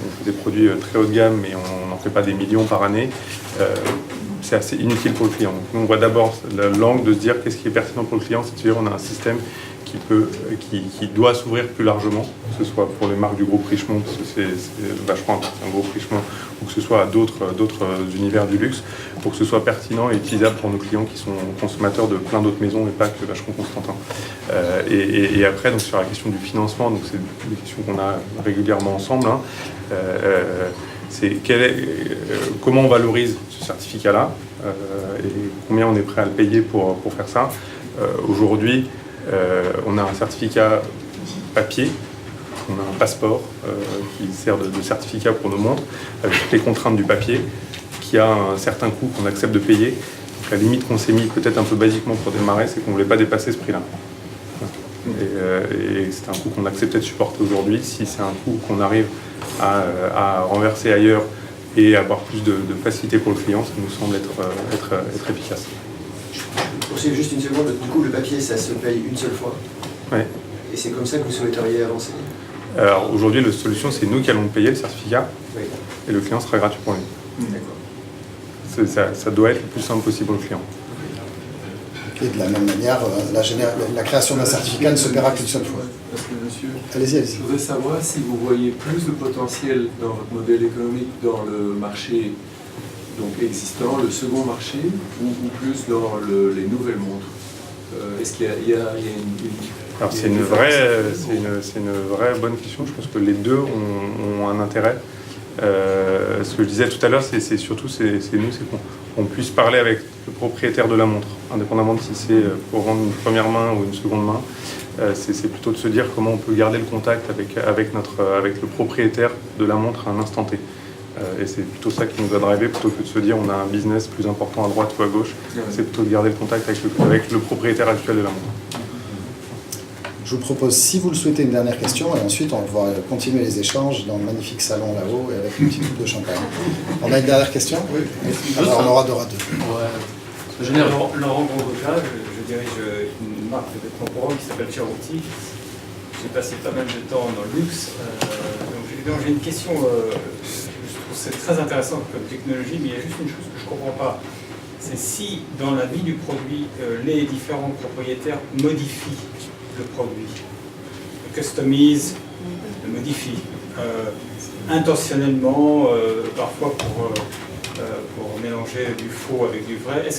E: on fait des produits très haut de gamme, mais on n'en fait pas des millions par année. C'est assez inutile pour le client. Donc nous, on voit d'abord l'angle de se dire qu'est-ce qui est pertinent pour le client, c'est de se dire on a un système qui doit s'ouvrir plus largement, que ce soit pour les marques du groupe Richemont, parce que c'est vachement un groupe Richemont, ou que ce soit à d'autres univers du luxe, pour que ce soit pertinent et utilisable pour nos clients qui sont consommateurs de plein d'autres maisons et pas que Vacheron Constantin. Et après, donc, sur la question du financement, donc c'est des questions qu'on a régulièrement ensemble, hein, c'est comment on valorise ce certificat-là et combien on est prêt à le payer pour faire ça. Aujourd'hui, on a un certificat papier, on a un passeport qui sert de certificat pour nos montres, avec toutes les contraintes du papier, qui a un certain coût qu'on accepte de payer. Donc, la limite qu'on s'est mis peut-être un peu basiquement pour démarrer, c'est qu'on ne voulait pas dépasser ce prix-là. Et c'est un coût qu'on acceptait de supporter aujourd'hui. Si c'est un coût qu'on arrive à renverser ailleurs et avoir plus de facilité pour le client, ça nous semble être efficace.
I: Poursuivre juste une seconde, du coup le papier ça se paye une seule fois.
E: Ouais.
I: Et c'est comme ça que vous souhaiteriez avancer?
E: Alors aujourd'hui la solution c'est nous qui allons payer le certificat, oui, et le client sera gratuit pour lui. D'accord. Ça doit être le plus simple possible au client.
B: Et de la même manière, la création d'un certificat ne se paiera qu'une seule fois.
J: Parce que monsieur,
B: allez-y.
J: Je voudrais savoir si vous voyez plus de potentiel dans votre modèle économique dans le marché donc existant, le second marché, ou plus dans les nouvelles montres. Est-ce qu'il y a une...
E: Alors c'est une vraie bonne question. Je pense que les deux ont un intérêt. Ce que je disais tout à l'heure, c'est surtout qu'on puisse parler avec le propriétaire de la montre, indépendamment de si c'est pour vendre une première main ou une seconde main. C'est plutôt de se dire comment on peut garder le contact avec le propriétaire de la montre à un instant T. Et c'est plutôt ça qui nous a drivé, plutôt que de se dire on a un business plus important à droite ou à gauche. C'est plutôt de garder le contact avec le propriétaire actuel de la montre.
B: Je vous propose, si vous le souhaitez, une dernière question, et ensuite on va continuer les échanges dans le magnifique salon là-haut et avec une petite coupe de champagne. On a une dernière question? Oui. Alors on aura deux.
F: Ouais.
K: Laurent Grosjean, je dirige une marque de vêtements qui s'appelle Cerruti. J'ai passé pas mal de temps dans le luxe. Donc j'ai une question, je trouve c'est très intéressant comme technologie, mais il y a juste une chose que je ne comprends pas. C'est si dans la vie du produit, les différents propriétaires modifient le produit, le customise, le modifie, intentionnellement, parfois pour mélanger du faux avec du vrai.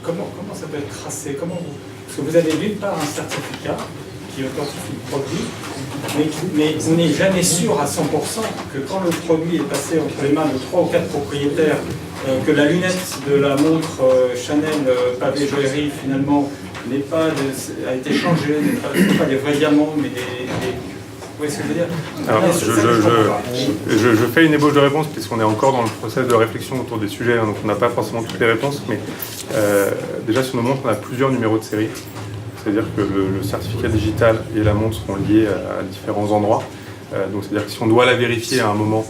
K: Comment ça peut être tracé? Parce que vous avez d'une part un certificat qui authentifie le produit, mais on n'est jamais sûr à 100% que quand le produit est passé entre les mains de 3 ou 4 propriétaires, que la lunette de la montre Chanel pavé joaillerie finalement a été changée, n'est pas des vrais diamants, mais des... Vous voyez ce que je veux dire?
E: Alors, je fais une ébauche de réponse, puisqu'on est encore dans le process de réflexion autour des sujets, hein, donc on n'a pas forcément toutes les réponses, mais déjà sur nos montres, on a plusieurs numéros de série. C'est-à-dire que le certificat digital et la montre seront liés à différents endroits. Donc c'est-à-dire que si on doit la vérifier à un moment,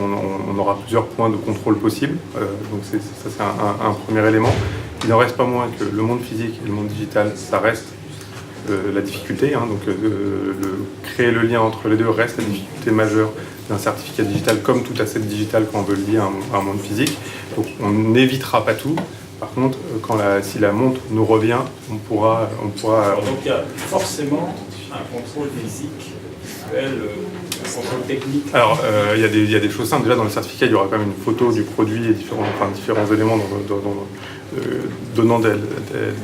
E: on aura plusieurs points de contrôle possibles. Donc ça c'est un premier élément. Il n'en reste pas moins que le monde physique et le monde digital, ça reste la difficulté. Hein, donc créer le lien entre les deux reste la difficulté majeure d'un certificat digital, comme tout asset digital quand on veut le lier à un monde physique. Donc on n'évitera pas tout. Par contre, si la montre nous revient, on pourra.
K: Donc il y a forcément un contrôle physique, un contrôle technique.
E: Alors il y a des choses simples. Déjà dans le certificat, il y aura quand même une photo du produit et différents éléments donnant de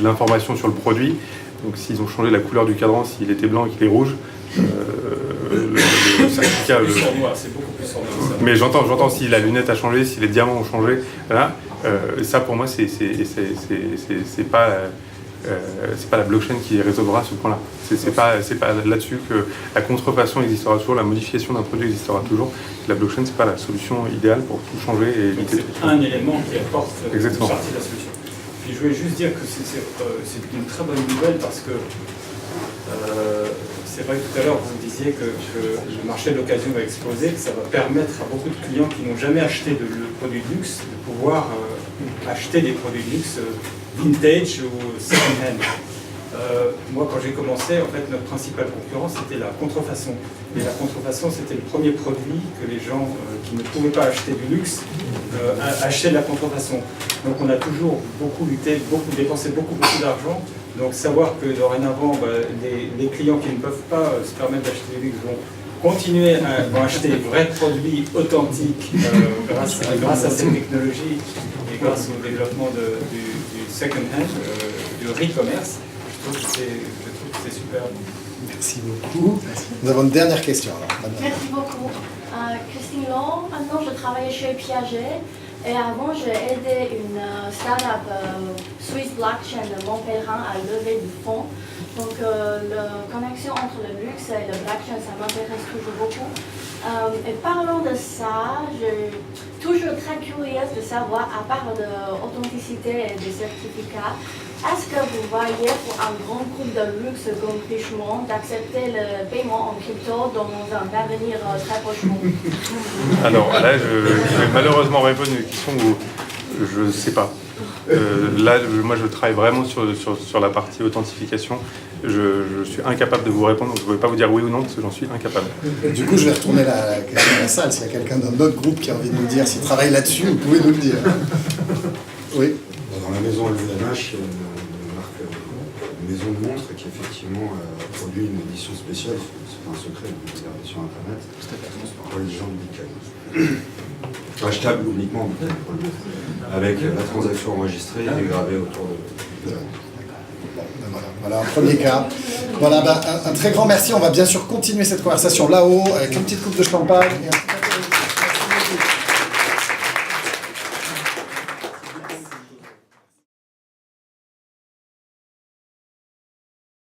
E: l'information sur le produit. Donc s'ils ont changé la couleur du cadran, s'il était blanc et qu'il est rouge, le certificat...
K: C'est beaucoup plus sur noir.
E: Mais j'entends si la lunette a changé, si les diamants ont changé. Voilà. Ça pour moi c'est pas la blockchain qui résolvera ce point-là. C'est pas là-dessus que la contrefaçon existera toujours, la modification d'un produit existera toujours. La blockchain c'est pas la solution idéale pour tout changer et éviter.
K: C'est un élément qui apporte une
E: Exactement.
K: partie de la solution. Puis je voulais juste dire que c'est une très bonne nouvelle parce que c'est vrai que tout à l'heure vous disiez que le marché de l'occasion va exploser, que ça va permettre à beaucoup de clients qui n'ont jamais acheté de produits de luxe de pouvoir acheter des produits de luxe vintage ou second-hand. Moi, quand j'ai commencé, en fait, notre principal concurrent, c'était la contrefaçon. Et la contrefaçon, c'était le premier produit que les gens qui ne pouvaient pas acheter du luxe achetaient de la contrefaçon. Donc on a toujours beaucoup lutté, dépensé beaucoup d'argent Donc savoir que dorénavant, les clients qui ne peuvent pas se permettre d'acheter du luxe vont acheter des vrais produits authentiques grâce à cette technologie et grâce au développement du second hand, du re-commerce. Je trouve que c'est super.
B: Merci beaucoup. Nous avons une dernière question. Alors,
L: merci beaucoup. Christine Long, maintenant je travaille chez Piaget et avant j'ai aidé une start-up Swiss Blockchain de Montpellier à lever du fonds. Donc la connexion entre le luxe et le blockchain, ça m'intéresse toujours beaucoup. Et parlant de ça, je suis toujours très curieuse de savoir, à part de l'authenticité et des certificats, est-ce que vous voyez pour un grand groupe de luxe comme Richemont d'accepter le paiement en crypto dans un avenir très prochement?
E: Alors là, je vais malheureusement répondre à une question où je ne sais pas. Là, moi, je travaille vraiment sur la partie authentification. Je suis incapable de vous répondre, donc je ne peux pas vous dire oui ou non, parce que j'en suis incapable.
B: Du coup, je vais retourner la question à la salle. S'il y a quelqu'un d'un autre groupe qui a envie de nous dire s'il travaille là-dessus, vous pouvez nous le dire. Oui.
M: Dans la maison LVMH, il y a une marque, une maison de montres qui effectivement produit une édition spéciale, c'est pas un secret, vous pouvez regarder sur internet, pour les gens du Bitcoin. Achetable uniquement en Bitcoin, avec la transaction enregistrée et gravée autour de...
B: Voilà, un premier cas. Voilà, un très grand merci. On va bien sûr continuer cette conversation là-haut avec une petite coupe de champagne.